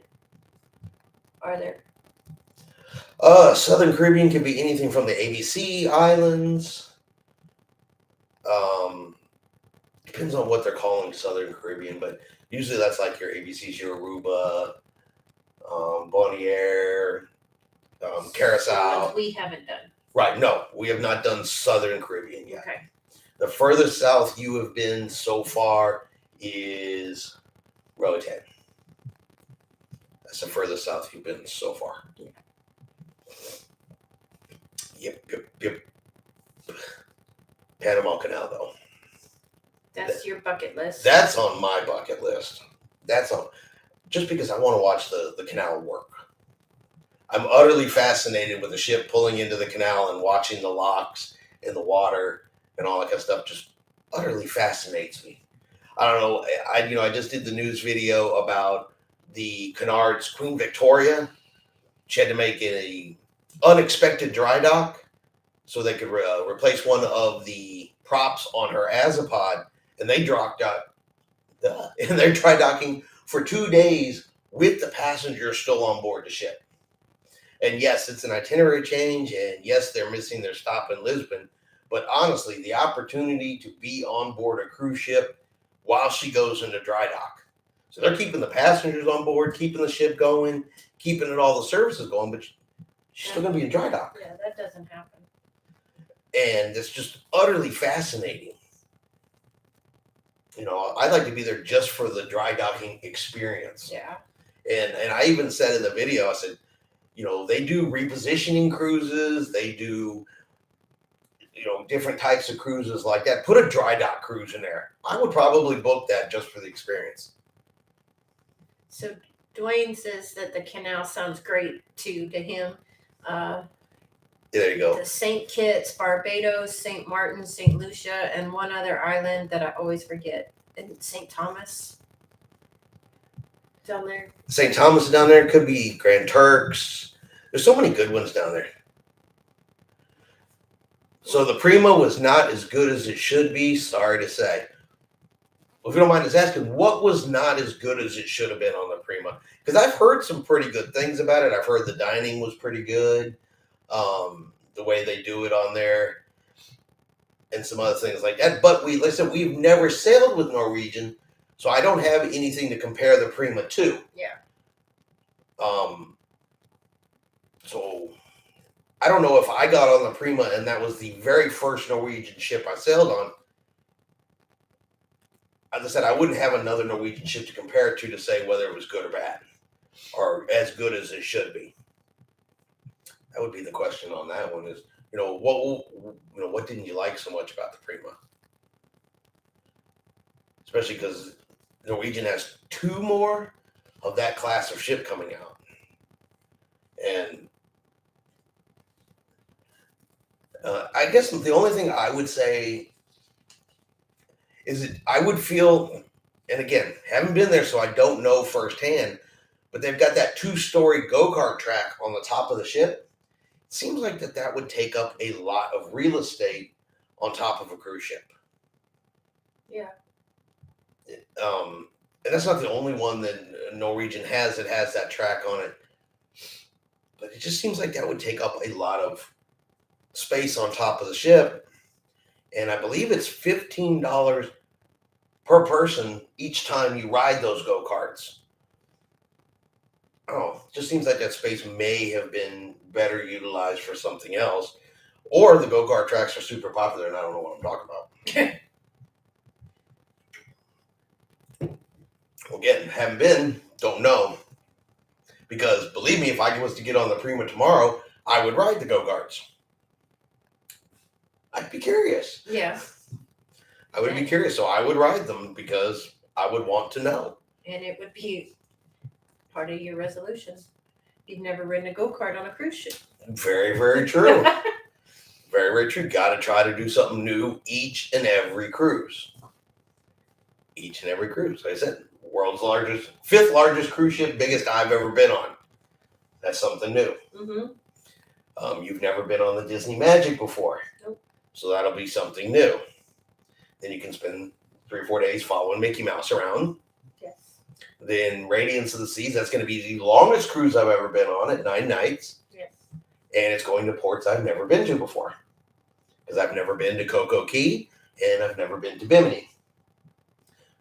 are there? Southern Caribbean can be anything from the ABC Islands. Depends on what they're calling Southern Caribbean, but usually that's like your ABCs, your Aruba, Bonaire, Curacao. Ones we haven't done. Right, no, we have not done Southern Caribbean yet. Okay. The furthest south you have been so far is Roatan. That's the furthest south you've been so far. Yeah. Yep. Panama Canal, though. That's your bucket list. That's on my bucket list. Just because I want to watch the canal work. I'm utterly fascinated with the ship pulling into the canal and watching the locks in the water and all that kind of stuff. Just utterly fascinates me. I don't know. I just did the news video about the Cunard's Queen Victoria. She had to make a unexpected dry dock so they could replace one of the props on her Azipod, and they dropped out. And they're dry docking for 2 days with the passengers still on board the ship. And yes, it's an itinerary change, and yes, they're missing their stop in Lisbon. But honestly, the opportunity to be on board a cruise ship while she goes into dry dock. So they're keeping the passengers on board, keeping the ship going, keeping it all the services going, but she's still going to be in dry dock. Yeah, that doesn't happen. And it's just utterly fascinating. You know, I'd like to be there just for the dry docking experience. Yeah. And I even said in the video, I said, you know, they do repositioning cruises, they do, you know, different types of cruises like that. Put a dry dock cruise in there. I would probably book that just for the experience. So Dwayne says that the canal sounds great too to him. There you go. The St. Kitts, Barbados, St. Martin, St. Lucia, and one other island that I always forget. And St. Thomas down there. St. Thomas is down there. Could be Grand Turks. There's so many good ones down there. So the Prima was not as good as it should be. Sorry to say. Well, if you don't mind us asking, what was not as good as it should have been on the Prima? Because I've heard some pretty good things about it. I've heard the dining was pretty good. The way they do it on there. And some other things like that. But like I said, we've never sailed with Norwegian. So I don't have anything to compare the Prima to. Yeah. So I don't know if I got on the Prima and that was the very first Norwegian ship I sailed on. As I said, I wouldn't have another Norwegian ship to compare it to say whether it was good or bad, or as good as it should be. That would be the question on that one. Is what didn't you like so much about the Prima? Especially because Norwegian has 2 more of that class of ship coming out, and I guess the only thing I would say is that I would feel, and again, haven't been there, so I don't know firsthand, but they've got that 2-story go-kart track on the top of the ship. It seems like that would take up a lot of real estate on top of a cruise ship. Yeah. And that's not the only one that Norwegian has that has that track on it. But it just seems like that would take up a lot of space on top of the ship. And I believe it's $15 per person each time you ride those go-karts. Oh, it just seems like that space may have been better utilized for something else. Or the go-kart tracks are super popular and I don't know what I'm talking about. Well, again, haven't been, don't know. Because believe me, if I was to get on the Prima tomorrow, I would ride the go-karts. I'd be curious. Yeah. I would be curious, so I would ride them because I would want to know. And it would be part of your resolution. You've never ridden a go-kart on a cruise ship. Very, very true. Very, very true. Got to try to do something new each and every cruise. Each and every cruise. Like I said, world's largest, 5th largest cruise ship, biggest I've ever been on. That's something new. Mm-hmm. You've never been on the Disney Magic before. Nope. So that'll be something new. Then you can spend 3 or 4 days following Mickey Mouse around. Yes. Then Radiance of the Seas, that's going to be the longest cruise I've ever been on at 9 nights. Yes. And it's going to ports I've never been to before. Because I've never been to Coco Key and I've never been to Bimini.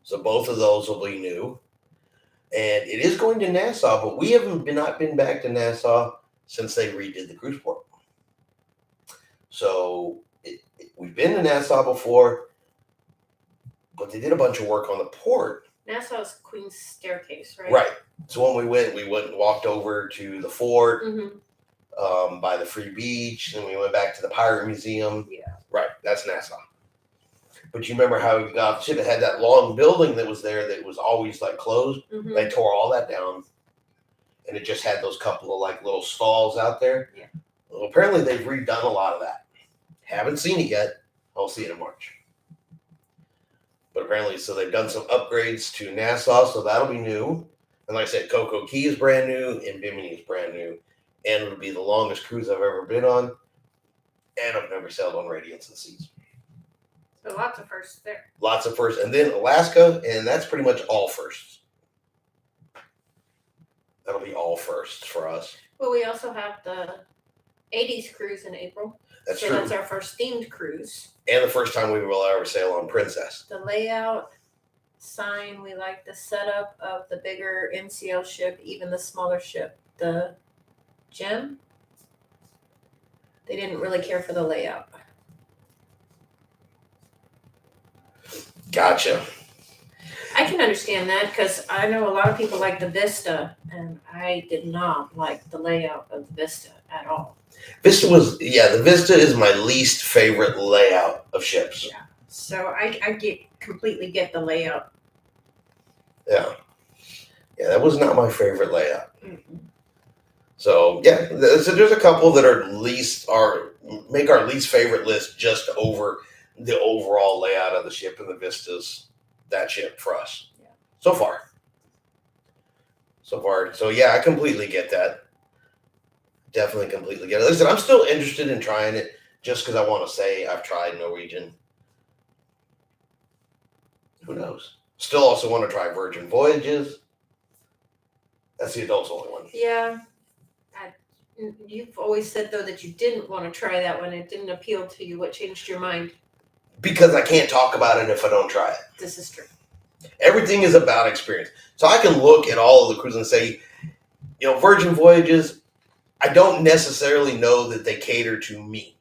So both of those will be new. And it is going to Nassau, but we haven't not been back to Nassau since they redid the cruise port. So we've been to Nassau before, but they did a bunch of work on the port. Nassau's Queen's Staircase, right? Right. So when we went and walked over to the fort by the Free Beach, and we went back to the Pirate Museum. Yeah. Right. That's Nassau. But you remember how the ship had that long building that was there that was always like closed? Mm-hmm. They tore all that down. And it just had those couple of like little stalls out there. Yeah. Well, apparently they've redone a lot of that. Haven't seen it yet. I'll see it in March. But apparently, so they've done some upgrades to Nassau, so that'll be new. And like I said, Coco Key is brand new and Bimini is brand new. And it'll be the longest cruise I've ever been on. And I've never sailed on Radiance of the Seas. So lots of firsts there. Lots of firsts. And then Alaska, and that's pretty much all firsts. That'll be all firsts for us. Well, we also have the 80s cruise in April. That's so true. That's our first themed cruise. And the first time we will ever sail on Princess. The layout sign. We like the setup of the bigger NCL ship, even the smaller ship, the Gem. They didn't really care for the layout. Gotcha. I can understand that because I know a lot of people like the Vista, and I did not like the layout of the Vista at all. The Vista is my least favorite layout of ships. Yeah. So I completely get the layout. Yeah, that was not my favorite layout. Mm-mm. So yeah, so there's a couple that make our least favorite list just over the overall layout of the ship and the Vistas. That ship for us. Yeah. So far. So yeah, I completely get that. Definitely completely get it. Listen, I'm still interested in trying it just because I want to say I've tried Norwegian. Who knows? Still also want to try Virgin Voyages. That's the adults only one. Yeah. You've always said though that you didn't want to try that one. It didn't appeal to you. What changed your mind? Because I can't talk about it if I don't try it. This is true. Everything is about experience. So I can look at all of the cruises and say, Virgin Voyages, I don't necessarily know that they cater to me,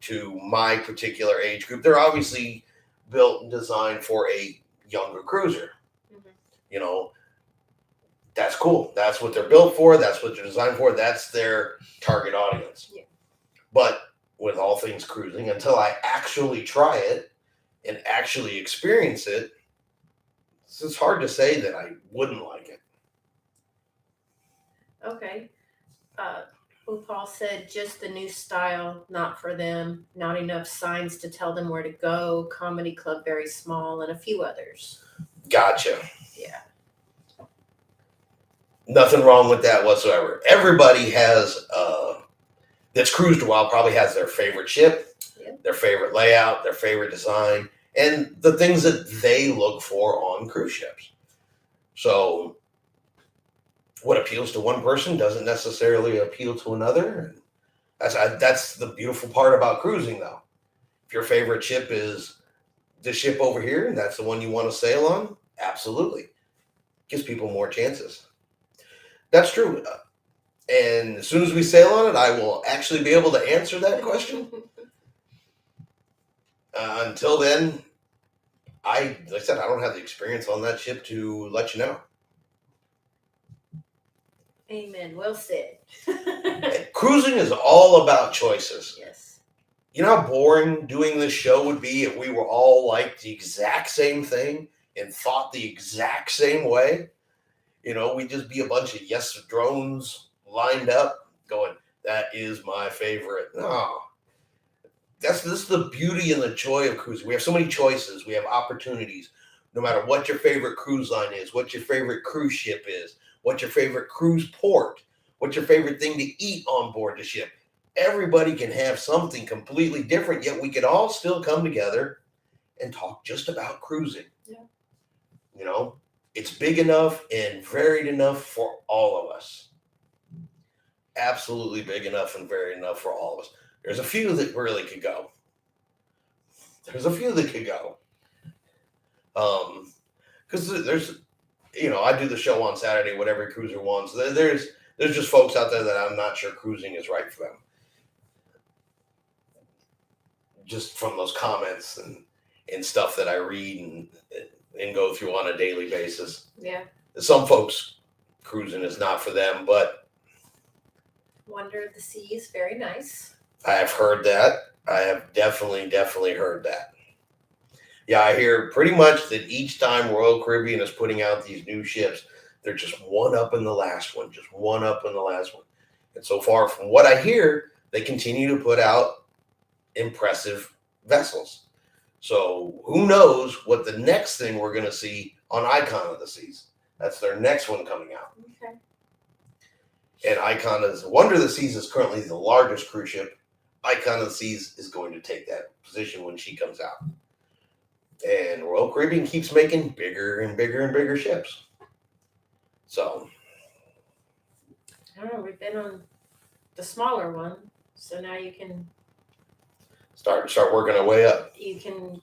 to my particular age group. They're obviously built and designed for a younger cruiser. Mm-hmm. That's cool. That's what they're built for. That's what they're designed for. That's their target audience. Yeah. But with all things cruising, until I actually try it and actually experience it, it's hard to say that I wouldn't like it. Okay. Paul said just the new style, not for them. Not enough signs to tell them where to go. Comedy Club very small, and a few others. Gotcha. Yeah. Nothing wrong with that whatsoever. Everybody has that's cruised a while probably has their favorite ship, their favorite layout, their favorite design, and the things that they look for on cruise ships. So what appeals to one person doesn't necessarily appeal to another. That's the beautiful part about cruising, though. If your favorite ship is this ship over here, and that's the one you want to sail on, absolutely. Gives people more chances. That's true. And as soon as we sail on it, I will actually be able to answer that question. Until then, like I said, I don't have the experience on that ship to let you know. Amen. Well said. Cruising is all about choices. Yes. You know how boring doing this show would be if we were all like the exact same thing and thought the exact same way? We'd just be a bunch of yes drones lined up going, that is my favorite. No. This is the beauty and the joy of cruising. We have so many choices. We have opportunities. No matter what your favorite cruise line is, what your favorite cruise ship is, what your favorite cruise port, what your favorite thing to eat on board the ship. Everybody can have something completely different, yet we could all still come together and talk just about cruising. Yeah. It's big enough and varied enough for all of us. Absolutely big enough and varied enough for all of us. There's a few that really could go. Because there's, I do the show on Saturday, what every cruiser wants. There's just folks out there that I'm not sure cruising is right for them. Just from those comments and stuff that I read and go through on a daily basis. Yeah. Some folks, cruising is not for them, but Wonder of the Seas, very nice. I have heard that. I have definitely heard that. Yeah, I hear pretty much that each time Royal Caribbean is putting out these new ships, they're just one up in the last one, And so far, from what I hear, they continue to put out impressive vessels. So who knows what the next thing we're going to see on Icon of the Seas. That's their next one coming out. Okay. And Wonder of the Seas is currently the largest cruise ship. Icon of the Seas is going to take that position when she comes out. And Royal Caribbean keeps making bigger and bigger and bigger ships. So I don't know, we've been on the smaller one, so now you can start working our way up. You can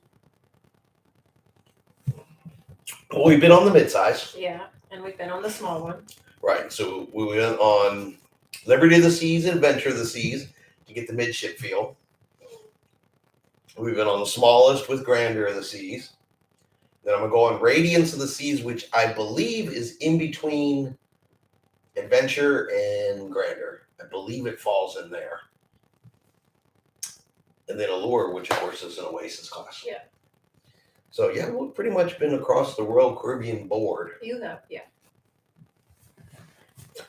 Well, we've been on the midsize, Yeah, and we've been on the small one. right? So we went on Liberty of the Seas and Adventure of the Seas to get the midship feel. We've been on the smallest with Grandeur of the Seas. Then I'm gonna go on Radiance of the Seas, which I believe is in between Adventure and Grandeur. I believe it falls in there. And then Allure, which of course is an Oasis class. Yeah. So yeah, we've pretty much been across the Royal Caribbean board. You have, yeah.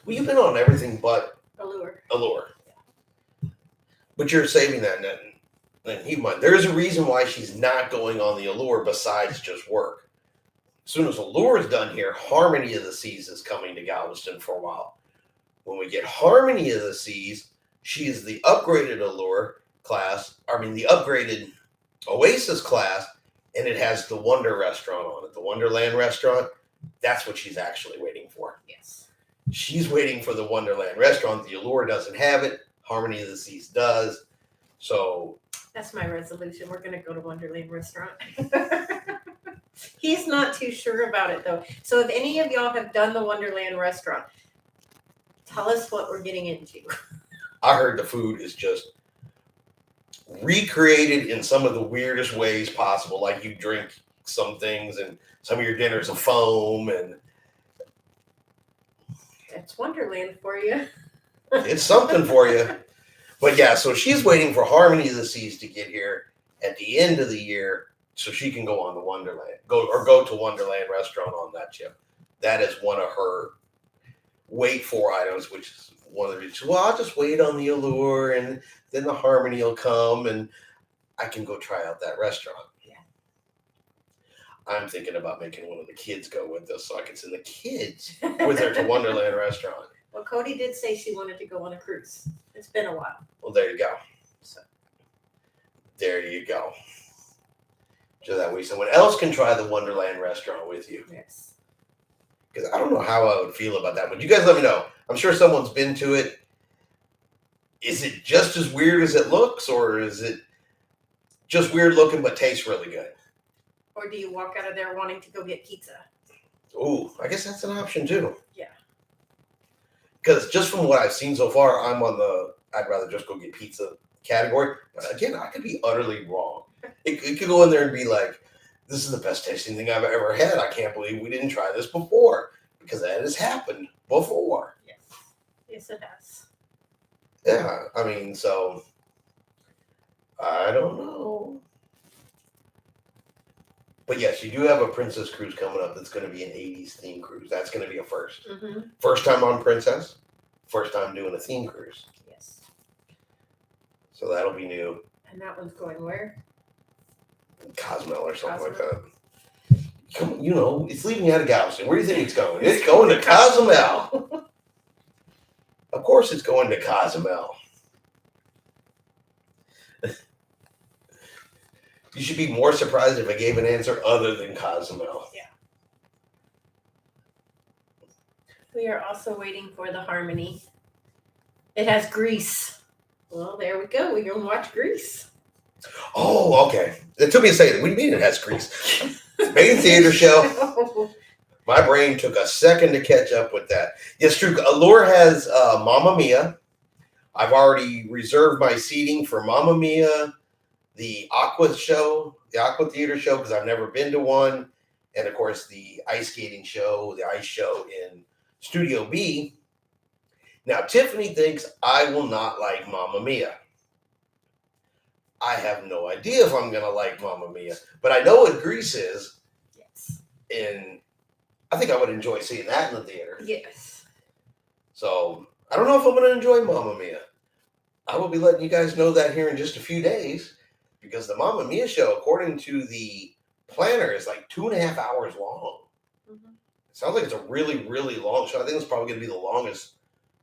Well, you've been on everything but Allure. Allure. But you're saving that net. And keep in mind, there's a reason why she's not going on the Allure besides just work. As soon as Allure is done here, Harmony of the Seas is coming to Galveston for a while. When we get Harmony of the Seas, she is the upgraded Allure class, the upgraded Oasis class, and it has the Wonder restaurant on it, the Wonderland restaurant. That's what she's actually waiting for. Yes. She's waiting for the Wonderland restaurant. The Allure doesn't have it. Harmony of the Seas does. So that's my resolution. We're gonna go to Wonderland restaurant. He's not too sure about it though. So if any of y'all have done the Wonderland restaurant, tell us what we're getting into. I heard the food is just recreated in some of the weirdest ways possible. Like you drink some things and some of your dinners of foam, and That's Wonderland for you. it's something for you. But yeah, so she's waiting for Harmony of the Seas to get here at the end of the year so she can go on the Wonderland, go to Wonderland restaurant on that chip. That is one of her wait for items, which is one of the reasons. Well, I'll just wait on the Allure and then the Harmony will come and I can go try out that restaurant. Yeah. I'm thinking about making one of the kids go with us so I can send the kids with her to Wonderland restaurant. Well, Cody did say she wanted to go on a cruise. It's been a while. Well, there you go. So there you go. So that way someone else can try the Wonderland restaurant with you. yes. Because I don't know how I would feel about that. But you guys let me know. I'm sure someone's been to it. Is it just as weird as it looks, or is it just weird looking but tastes really good? Or do you walk out of there wanting to go get pizza? Ooh, I guess that's an option too. Yeah. Because just from what I've seen so far, I'm on the I'd rather just go get pizza category. But again, I could be utterly wrong. It could go in there and be like, this is the best tasting thing I've ever had. I can't believe we didn't try this before. Because that has happened before. Yes. Yes, it has. Yeah, I mean, so I don't know. But yes, you do have a Princess cruise coming up that's going to be an 80s theme cruise. That's going to be a first. Mm-hmm. First time on Princess, first time doing a theme cruise. Yes. So that'll be new. And that one's going where? Cozumel or something like Cozumel. that. Come, it's leaving out of Galveston. Where do you think it's going? It's going to Cozumel. Of course it's going to Cozumel. You should be more surprised if I gave an answer other than Cozumel. Yeah. We are also waiting for the Harmony. It has Grease. Well, there we go. We're going to watch Grease. Oh, okay. It took me a second. What do you mean it has Grease? Main theater show. My brain took a second to catch up with that. Yes, true. Allure has Mamma Mia. I've already reserved my seating for Mamma Mia, the Aqua Theater show, because I've never been to one, and of course the ice skating show, the ice show in Studio B. Now, Tiffany thinks I will not like Mamma Mia. I have no idea if I'm going to like Mamma Mia, but I know what Grease is, Yes. and I think I would enjoy seeing that in the theater. Yes. So I don't know if I'm going to enjoy Mamma Mia. I will be letting you guys know that here in just a few days, because the Mamma Mia show, according to the planner, is like 2.5 hours long. Mm-hmm. It sounds like it's a really, really long show. I think it's probably going to be the longest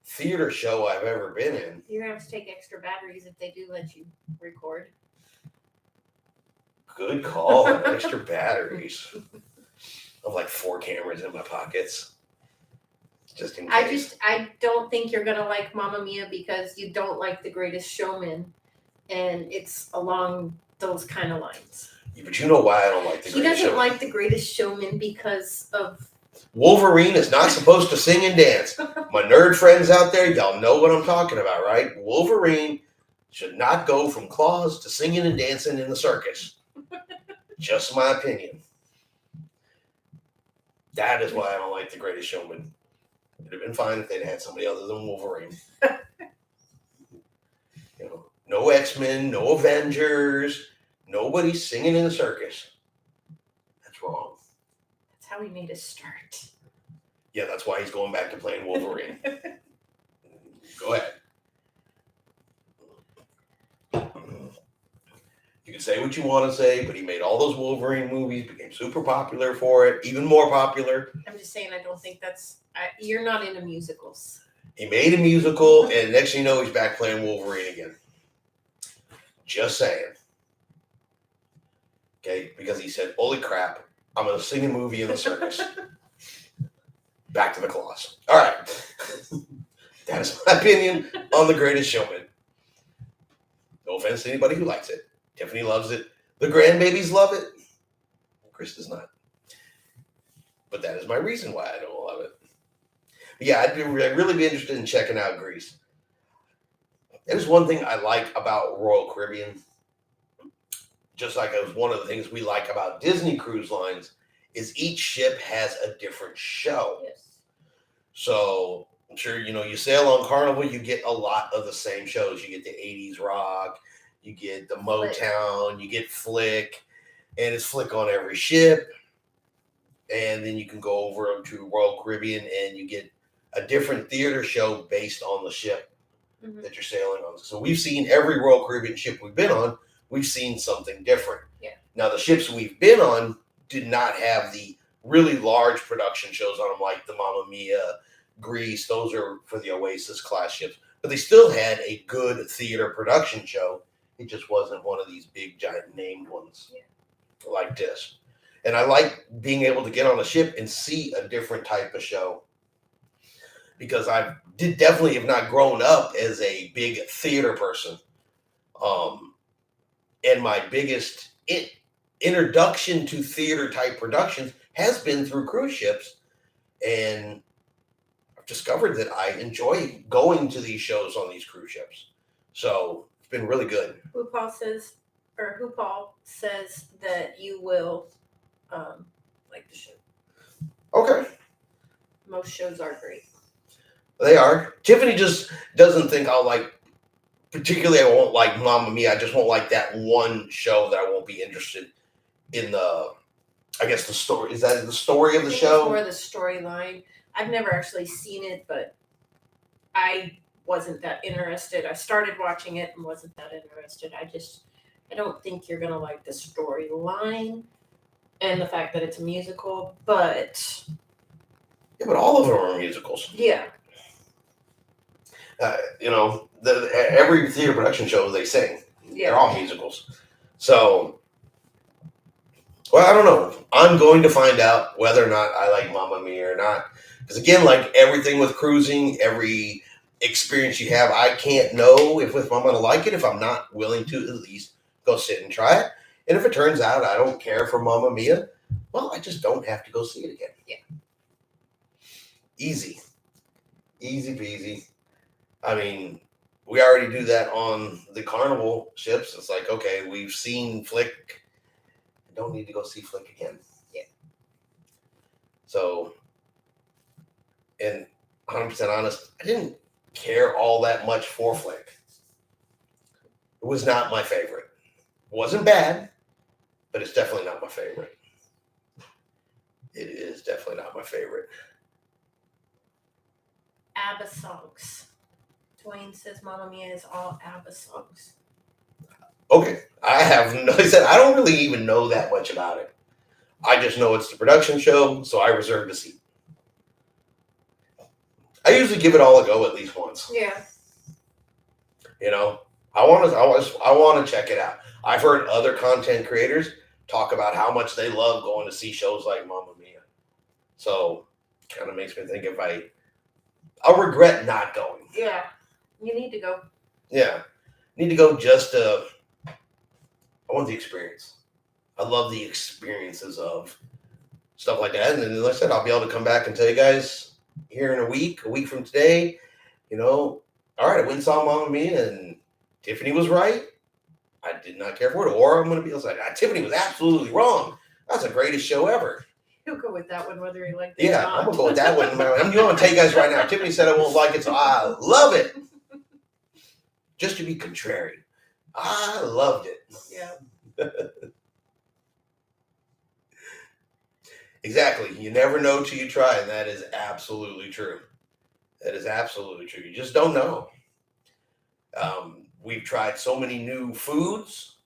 theater show I've ever been in. You're going to have to take extra batteries if they do let you record. Good call. Extra batteries. I have like 4 cameras in my pockets. Just in case. I don't think you're going to like Mamma Mia because you don't like The Greatest Showman. And it's a long those kind of lines. Yeah, but you know why I don't like the He Greatest doesn't Showman. like The Greatest Showman because of. Wolverine is not supposed to sing and dance. My nerd friends out there, y'all know what I'm talking about, right? Wolverine should not go from claws to singing and dancing in the circus. Just my opinion. That is why I don't like The Greatest Showman. It'd have been fine if they'd had somebody other than Wolverine. No X-Men, no Avengers, nobody singing in the circus. That's wrong. That's how he made his start. Yeah, that's why he's going back to playing Wolverine. Go ahead. You can say what you want to say, but he made all those Wolverine movies, became super popular for it, even more popular. I'm just saying, I don't think that's. You're not into musicals. He made a musical, and next thing you know, he's back playing Wolverine again. Just saying. Okay, because he said, holy crap, I'm going to sing a movie in the circus. Back to the claws. All right. That is my opinion on The Greatest Showman. No offense to anybody who likes it. Tiffany loves it. The grandbabies love it. Chris does not. But that is my reason why I don't love it. But yeah, I'd really be interested in checking out Greece. There's one thing I like about Royal Caribbean, just like it was one of the things we like about Disney Cruise Lines, is each ship has a different show. Yes. So I'm sure, you sail on Carnival, you get a lot of the same shows. You get the 80s rock, you get the Motown, you get Flick, and it's Flick on every ship. And then you can go over to Royal Caribbean and you get a different theater show based on the ship that you're sailing on. So we've seen every Royal Caribbean ship we've been on, we've seen something different. Yeah. Now, the ships we've been on did not have the really large production shows on them like the Mamma Mia, Grease. Those are for the Oasis class ships. But they still had a good theater production show. It just wasn't one of these big, giant named ones like this. And I like being able to get on a ship and see a different type of show. Because I definitely have not grown up as a big theater person. And my biggest introduction to theater type productions has been through cruise ships. And I've discovered that I enjoy going to these shows on these cruise ships. So it's been really good. RuPaul says that you will like the show. Okay. Most shows are great. They are. Tiffany just doesn't think I'll like, particularly I won't like Mamma Mia. I just won't like that one show that I won't be interested in the story. Is that the story of the show? It's more the storyline. I've never actually seen it, but I wasn't that interested. I started watching it and wasn't that interested. I don't think you're going to like the storyline and the fact that it's a musical, but... Yeah, but all of them are musicals. Yeah. Every theater production show they sing. Yeah. They're all musicals. So, well, I don't know. I'm going to find out whether or not I like Mamma Mia or not. Because again, like everything with cruising, every experience you have, I can't know if I'm going to like it if I'm not willing to at least go sit and try it. And if it turns out I don't care for Mamma Mia, well, I just don't have to go see it again. Yeah. Easy peasy. I mean, we already do that on the Carnival ships. It's like, okay, we've seen Flick. Don't need to go see Flick again. Yeah. So, and 100% honest, I didn't care all that much for Flick. It was not my favorite. It wasn't bad, but it's definitely not my favorite. It is definitely not my favorite. ABBA songs. Dwayne says Mamma Mia is all ABBA songs. Okay, I said I don't really even know that much about it. I just know it's the production show, so I reserved a seat. I usually give it all a go at least once. Yeah. I want to check it out. I've heard other content creators talk about how much they love going to see shows like Mamma Mia. So, kind of makes me think I'll regret not going. Yeah. You need to go. Yeah. Need to go just to I want the experience. I love the experiences of stuff like that. And then, like I said, I'll be able to come back and tell you guys here in a week from today, all right, I went and saw Mamma Mia and Tiffany was right. I did not care for it. Or I'm going to be like, Tiffany was absolutely wrong. That's the greatest show ever. You'll go with that one, whether you like it or Yeah, not. I'm going to go with that one. I'm going to tell you guys right now. Tiffany said I won't like it, so I love it. Just to be contrary. I loved it. Yeah. Exactly. You never know till you try, and that is absolutely true. That is absolutely true. You just don't know. We've tried so many new foods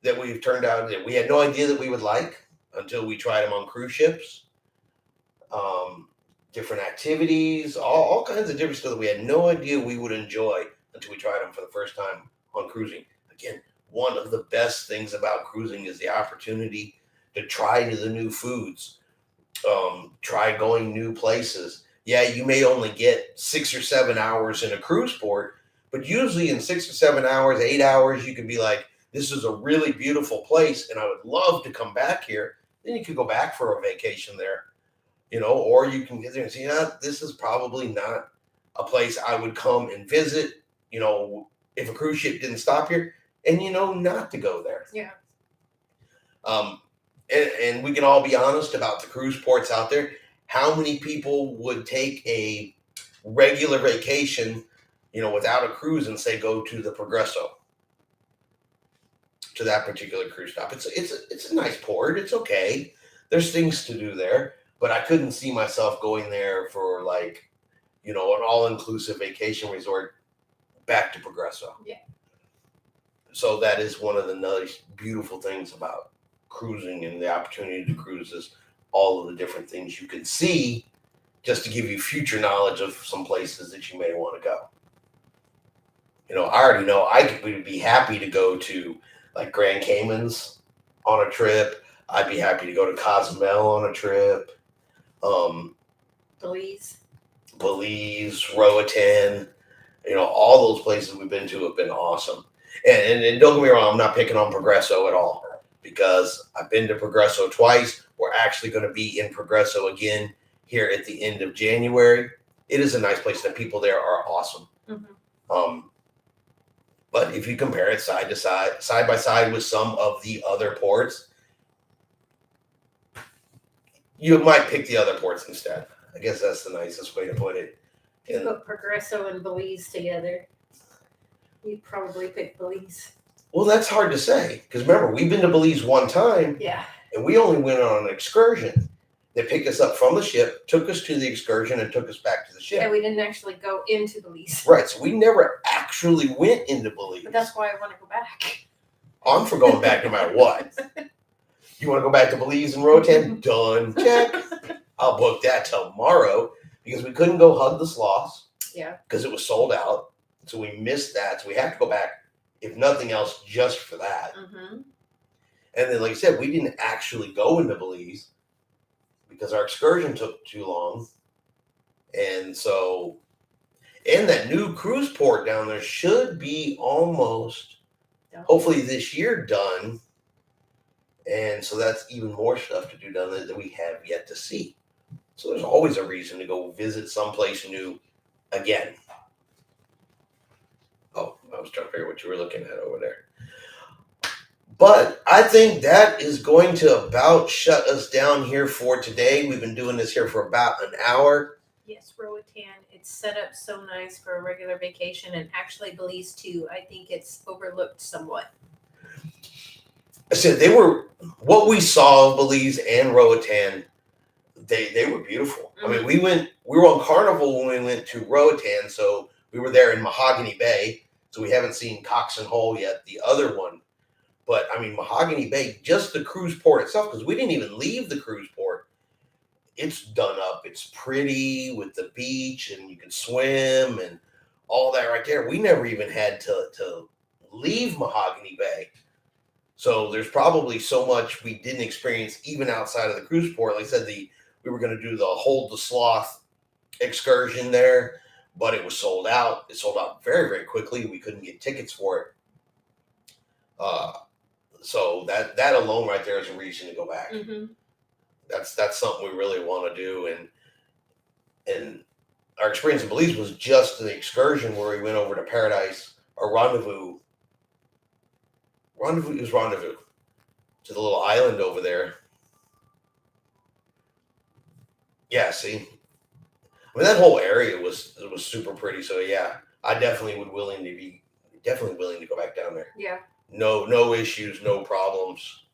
that we've turned out that we had no idea that we would like until we tried them on cruise ships. Different activities, all kinds of different stuff that we had no idea we would enjoy until we tried them for the first time on cruising. Again, one of the best things about cruising is the opportunity to try the new foods, try going new places. Yeah, you may only get 6 or 7 hours in a cruise port, but usually in 6 or 7 hours, 8 hours, you could be like, this is a really beautiful place and I would love to come back here. Then you could go back for a vacation there, or you can get there and say, this is probably not a place I would come and visit, if a cruise ship didn't stop here, and not to go there. Yeah. And we can all be honest about the cruise ports out there. How many people would take a regular vacation, without a cruise and say go to the Progresso, to that particular cruise stop? It's a nice port. It's okay. There's things to do there, but I couldn't see myself going there for an all-inclusive vacation resort back to Progresso. Yeah. So that is one of the nice, beautiful things about cruising and the opportunity to cruise is all of the different things you can see, just to give you future knowledge of some places that you may want to go. I already know I would be happy to go to like Grand Caymans on a trip. I'd be happy to go to Cozumel on a trip. Belize, Roatan, all those places we've been to have been awesome. And don't get me wrong, I'm not picking on Progresso at all, because I've been to Progresso twice. We're actually going to be in Progresso again here at the end of January. It is a nice place. The people there are awesome. But if you compare it side by side with some of the other ports, you might pick the other ports instead. I guess that's the nicest way to put it. If you put Progresso and Belize together, you'd probably pick Belize. Well, that's hard to say, because remember, we've been to Belize one time. Yeah. And we only went on an excursion. They picked us up from the ship, took us to the excursion, and took us back to the ship. Yeah, we didn't actually go into Belize. Right, so we never actually went into Belize. But that's why I want to go back. I'm for going back no matter what. You want to go back to Belize and Roatan? Done. Check. I'll book that tomorrow, because we couldn't go hug the sloths. Yeah. Because it was sold out. So we missed that. So we have to go back, if nothing else, just for that. And then, like I said, we didn't actually go into Belize because our excursion took too long. And so, and that new cruise port down there should be almost, hopefully this year, done. And so that's even more stuff to do down there that we have yet to see. So there's always a reason to go visit someplace new again. Oh, I was trying to figure out what you were looking at over there. But I think that is going to about shut us down here for today. We've been doing this here for about an hour. Yes, Roatan. It's set up so nice for a regular vacation, and actually Belize too. I think it's overlooked somewhat. I said what we saw of Belize and Roatan, they were beautiful. I mean, we were on Carnival when we went to Roatan, so we were there in Mahogany Bay. So we haven't seen Cox and Hole yet, the other one. But, I mean, Mahogany Bay, just the cruise port itself, because we didn't even leave the cruise port. It's done up. It's pretty with the beach, and you can swim and all that right there. We never even had to leave Mahogany Bay. So there's probably so much we didn't experience even outside of the cruise port. Like I said, we were going to do the Hold the Sloth excursion there, but it was sold out. It sold out very, very quickly. We couldn't get tickets for it. So that alone right there is a reason to go back. Mm-hmm. That's something we really want to do, and our experience in Belize was just an excursion where we went over to Paradise or Rendezvous. Rendezvous, it was Rendezvous, to the little island over there. Yeah, see, I mean that whole area was super pretty. So yeah, I definitely willing to go back down there. Yeah. No issues, no problems,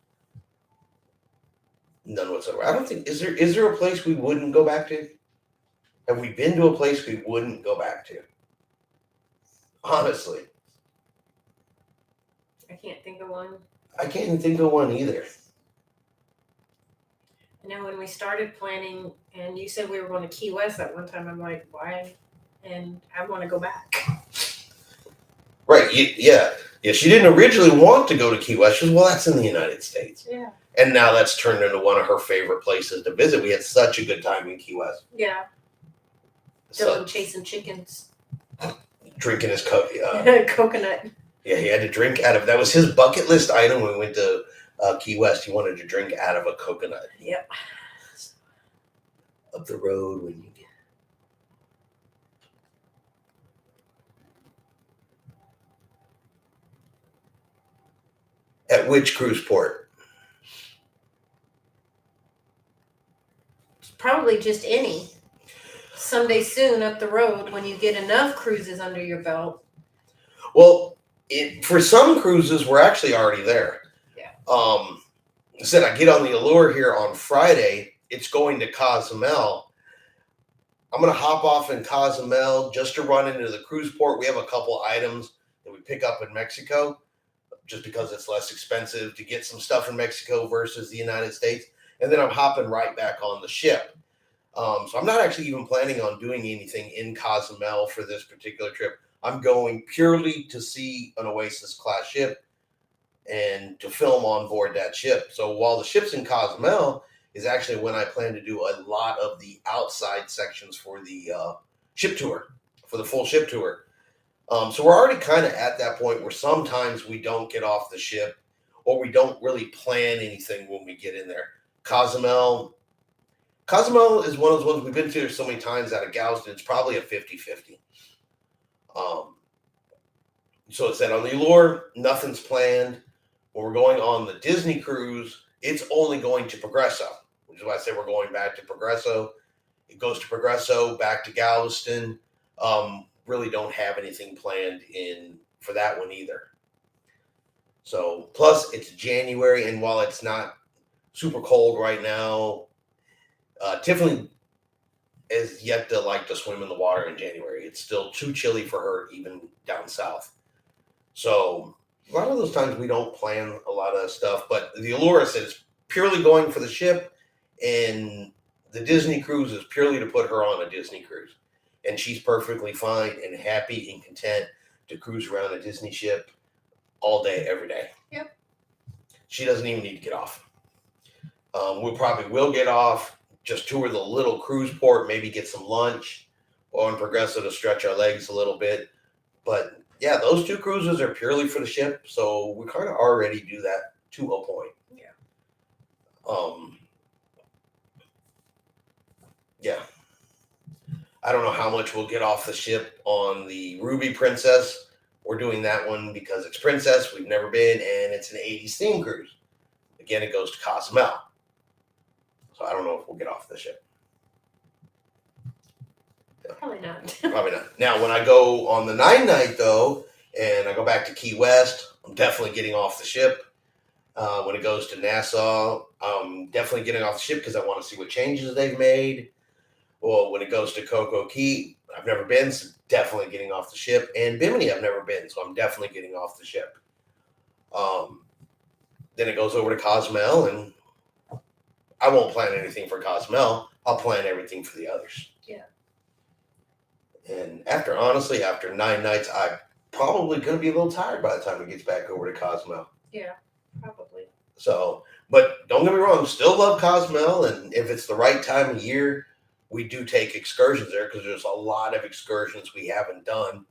none whatsoever. I don't think is there a place we wouldn't go back to? Have we been to a place we wouldn't go back to? Honestly, I can't think of one. I can't even think of one either. I know when we started planning, and you said we were going to Key West at one time, I'm like, why? And I want to go back. Right? Yeah. She didn't originally want to go to Key West. She was, well, that's in the United States. Yeah. And now that's turned into one of her favorite places to visit. We had such a good time in Key West. Yeah. So, Dylan chasing chickens. drinking his Coconut. Yeah, he had to drink out of, that was his bucket list item when we went to Key West. He wanted to drink out of a coconut. Yep. Up the road when you get. At which cruise port? Probably just any. Someday soon up the road when you get enough cruises under your belt. Well, for some cruises, we're actually already there. Yeah. I said I get on the Allure here on Friday. It's going to Cozumel. I'm going to hop off in Cozumel just to run into the cruise port. We have a couple items that we pick up in Mexico just because it's less expensive to get some stuff in Mexico versus the United States. And then I'm hopping right back on the ship. So I'm not actually even planning on doing anything in Cozumel for this particular trip. I'm going purely to see an Oasis class ship and to film on board that ship. So while the ship's in Cozumel is actually when I plan to do a lot of the outside sections for the ship tour, for the full ship tour. So we're already kind of at that point where sometimes we don't get off the ship or we don't really plan anything when we get in there. Cozumel is one of those ones we've been to so many times out of Galveston. It's probably a 50-50. So it's that on the Allure, nothing's planned. When we're going on the Disney cruise, it's only going to Progresso, which is why I say we're going back to Progresso. It goes to Progresso, back to Galveston. Really don't have anything planned for that one either. So plus it's January, and while it's not super cold right now, Tiffany is yet to like to swim in the water in January. It's still too chilly for her, even down south. So a lot of those times we don't plan a lot of stuff. But the Allure said it's purely going for the ship, and the Disney cruise is purely to put her on a Disney cruise. And she's perfectly fine and happy and content to cruise around a Disney ship all day, every day. Yep. She doesn't even need to get off. We probably will get off, just tour the little cruise port, maybe get some lunch on Progresso to stretch our legs a little bit. But yeah, those two cruises are purely for the ship. So we kind of already do that to a point. Yeah. Yeah. I don't know how much we'll get off the ship on the Ruby Princess. We're doing that one because it's Princess. We've never been, and it's an 80s theme cruise. Again, it goes to Cozumel. So I don't know if we'll get off the ship. Probably not. Probably not. Now, when I go on the 9-night, though, and I go back to Key West, I'm definitely getting off the ship. When it goes to Nassau, I'm definitely getting off the ship because I want to see what changes they've made. Well, when it goes to Coco Key, I've never been, so definitely getting off the ship. And Bimini, I've never been, so I'm definitely getting off the ship. Then it goes over to Cozumel, and I won't plan anything for Cozumel. I'll plan everything for the others. Yeah. And after 9 nights, I'm probably going to be a little tired by the time it gets back over to Cozumel. Yeah, probably. So, but don't get me wrong, still love Cozumel, and if it's the right time of year, we do take excursions there because there's a lot of excursions we haven't done.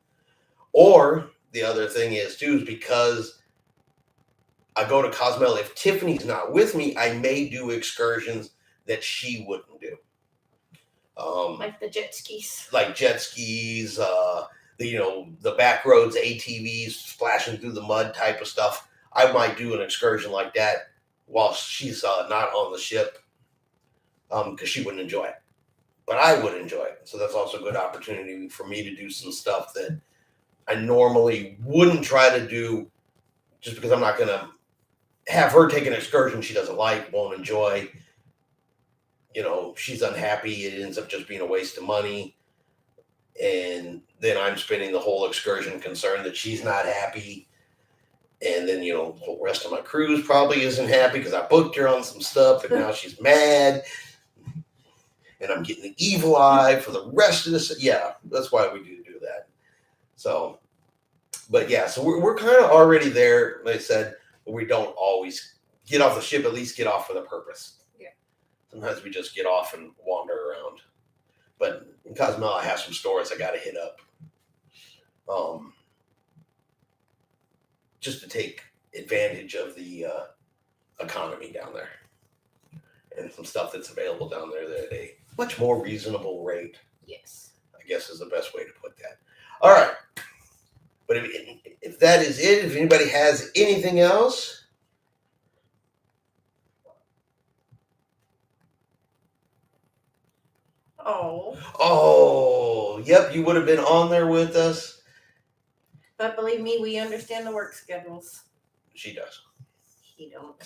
Or the other thing is too, is because I go to Cozumel. If Tiffany's not with me, I may do excursions that she wouldn't do. Like the jet skis. Like jet skis, the back roads, ATVs splashing through the mud type of stuff. I might do an excursion like that while she's not on the ship, because she wouldn't enjoy it, but I would enjoy it. So that's also a good opportunity for me to do some stuff that I normally wouldn't try to do, just because I'm not going to have her take an excursion she doesn't like, won't enjoy. She's unhappy. It ends up just being a waste of money. And then I'm spending the whole excursion concerned that she's not happy. And then, the rest of my cruise probably isn't happy because I booked her on some stuff and now she's mad. And I'm getting the evil eye for the rest of this. Yeah, that's why we do that. So, but yeah, so we're kind of already there. Like I said, we don't always get off the ship, at least get off for the purpose. Yeah. Sometimes we just get off and wander around. But in Cozumel, I have some stores I got to hit up. Just to take advantage of the economy down there. And some stuff that's available down there at a much more reasonable rate. Yes. I guess is the best way to put that. All right. But if that is it, if anybody has anything else. Oh, yep, you would have been on there with us. But believe me, we understand the work schedules. She does. He don't.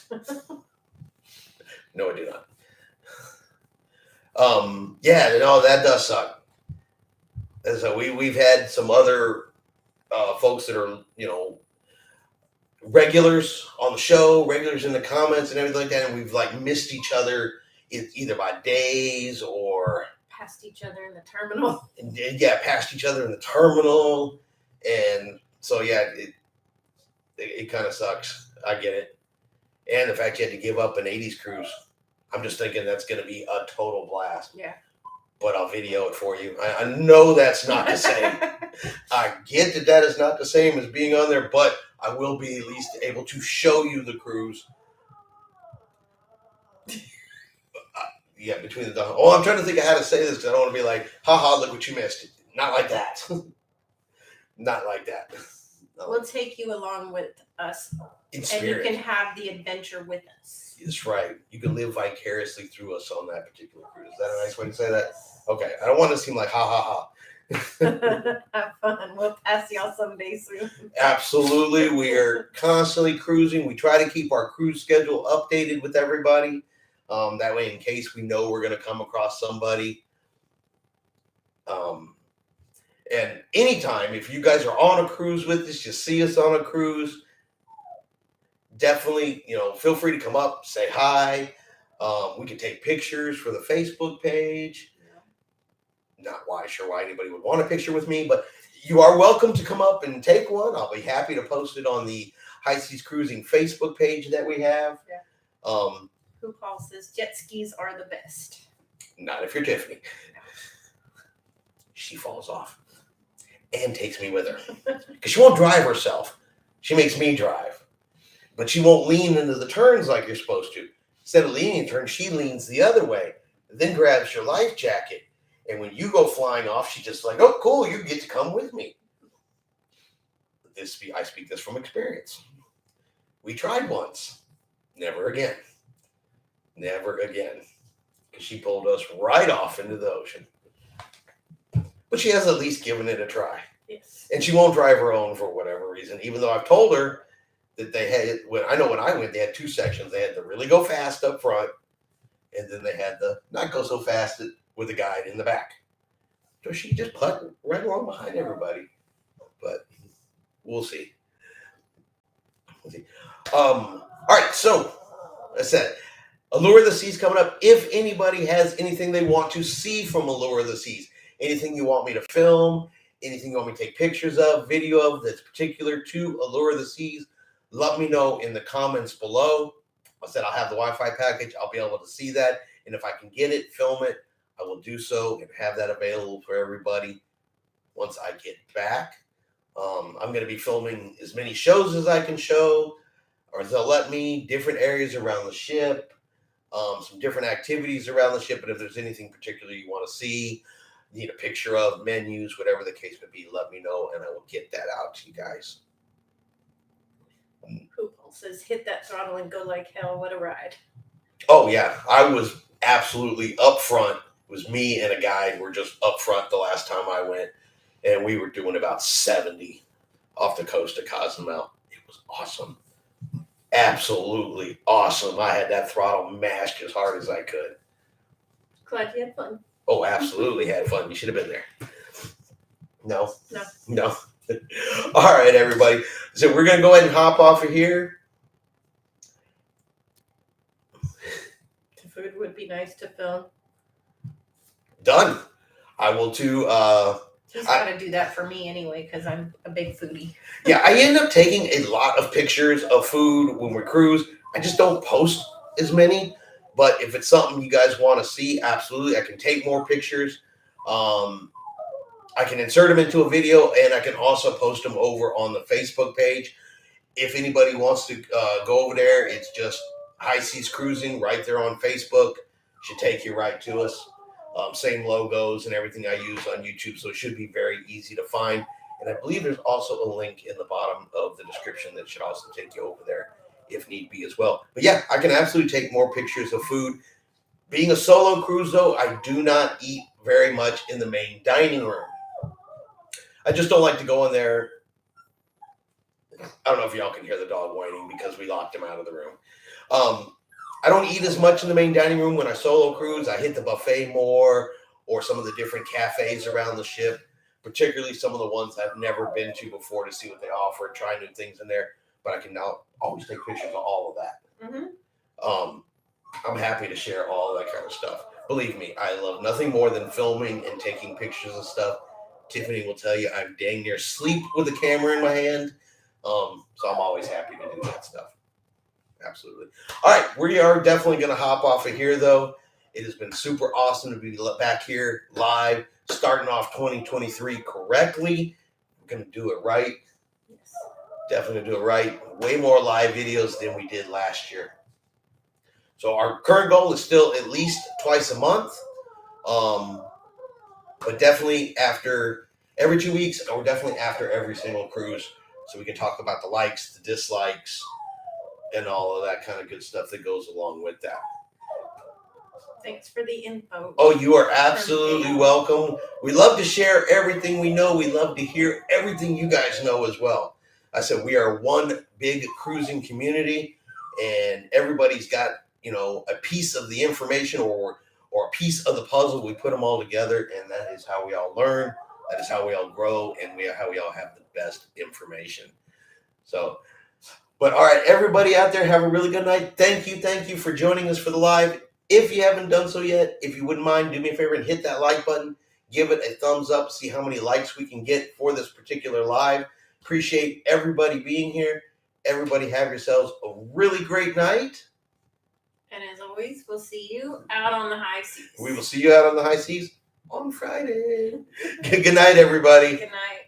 No, I do not. Yeah, no, that does suck. And so we've had some other folks that are, regulars on the show, regulars in the comments and everything like that, and we've like missed each other either by days or past each other in the terminal. Past each other in the terminal. And so, yeah, it kind of sucks. I get it. And the fact you had to give up an 80s cruise. I'm just thinking that's going to be a total blast. Yeah. But I'll video it for you. I know that's not the same. I get that is not the same as being on there, but I will be at least able to show you the cruise. Between the dogs. Oh, I'm trying to think of how to say this because I don't want to be like, haha, look what you missed. Not like that. Not like that. No. We'll take you along with us. In spirit. And you can have the adventure with us. That's right. You can live vicariously through us on that particular cruise. Is that a nice way to say that? Okay. I don't want to seem like ha ha ha. Have fun. We'll pass y'all someday soon. Absolutely. We are constantly cruising. We try to keep our cruise schedule updated with everybody. That way, in case we know we're going to come across somebody. And anytime, if you guys are on a cruise with us, you see us on a cruise, definitely, feel free to come up, say hi. We can take pictures for the Facebook page. Not sure why anybody would want a picture with me, but you are welcome to come up and take one. I'll be happy to post it on the High Seas Cruising Facebook page that we have. Yeah. Who calls this jet skis are the best? Not if you're Tiffany. She falls off and takes me with her because she won't drive herself. She makes me drive, but she won't lean into the turns like you're supposed to. Instead of leaning in turns, she leans the other way, then grabs your life jacket. And when you go flying off, she's just like, oh, cool, you get to come with me. I speak this from experience. We tried once. Never again. Never again. Because she pulled us right off into the ocean. But she has at least given it a try. Yes. And she won't drive her own for whatever reason, even though I've told her that they had, when I went, they had two sections. They had the really go fast up front, and then they had the not go so fast with a guide in the back. So she just put right along behind everybody. But we'll see. All right, so I said, Allure of the Seas coming up. If anybody has anything they want to see from Allure of the Seas, anything you want me to film, anything you want me to take pictures of, video of that's particular to Allure of the Seas, let me know in the comments below. I said I'll have the Wi-Fi package. I'll be able to see that. And if I can get it, film it, I will do so and have that available for everybody once I get back. I'm going to be filming as many shows as I can show. or they'll let me different areas around the ship, some different activities around the ship. But if there's anything particular you want to see, need a picture of, menus, whatever the case may be, let me know and I will get that out to you guys. Poopole says, hit that throttle and go like hell. What a ride. Oh, yeah. I was absolutely up front. It was me and a guide. We're just up front the last time I went. And we were doing about 70 off the coast of Cozumel. It was awesome. Absolutely awesome. I had that throttle mashed as hard as I could. Glad you had fun. Oh, absolutely had fun. You should have been there. No? No. All right, everybody. So we're going to go ahead and hop off of here. The food would be nice to film. Done. I will too. He's got to do that for me anyway because I'm a big foodie. Yeah, I end up taking a lot of pictures of food when we cruise. I just don't post as many. But if it's something you guys want to see, absolutely, I can take more pictures. I can insert them into a video, and I can also post them over on the Facebook page. If anybody wants to go over there, it's just High Seas Cruising right there on Facebook. Should take you right to us. Same logos and everything I use on YouTube, so it should be very easy to find. And I believe there's also a link in the bottom of the description that should also take you over there if need be as well. But yeah, I can absolutely take more pictures of food. Being a solo cruise, though, I do not eat very much in the main dining room. I just don't like to go in there. I don't know if y'all can hear the dog whining because we locked him out of the room. I don't eat as much in the main dining room when I solo cruise. I hit the buffet more or some of the different cafes around the ship, particularly some of the ones I've never been to before to see what they offer, try new things in there. But I can now always take pictures of all of that. Mm-hmm. I'm happy to share all that kind of stuff. Believe me, I love nothing more than filming and taking pictures of stuff. Tiffany will tell you I'm dang near sleep with a camera in my hand. So I'm always happy to do that stuff. Absolutely. All right, we are definitely going to hop off of here, though. It has been super awesome to be back here live, starting off 2023 correctly. We're going to do it right. Yes. Definitely do it right. Way more live videos than we did last year. So our current goal is still at least twice a month. But definitely after every 2 weeks, or definitely after every single cruise, so we can talk about the likes, the dislikes, and all of that kind of good stuff that goes along with that. Thanks for the info. Oh, you are absolutely welcome. We love to share everything we know. We love to hear everything you guys know as well. I said we are one big cruising community, and everybody's got, a piece of the information or a piece of the puzzle. We put them all together, and that is how we all learn. That is how we all grow, and how we all have the best information. So, but all right, everybody out there, have a really good night. Thank you for joining us for the live. If you haven't done so yet, if you wouldn't mind, do me a favor and hit that like button. Give it a thumbs up. See how many likes we can get for this particular live. Appreciate everybody being here. Everybody have yourselves a really great night. And as always, we'll see you out on the high seas. We will see you out on the high seas on Friday. Good night, everybody. Good night.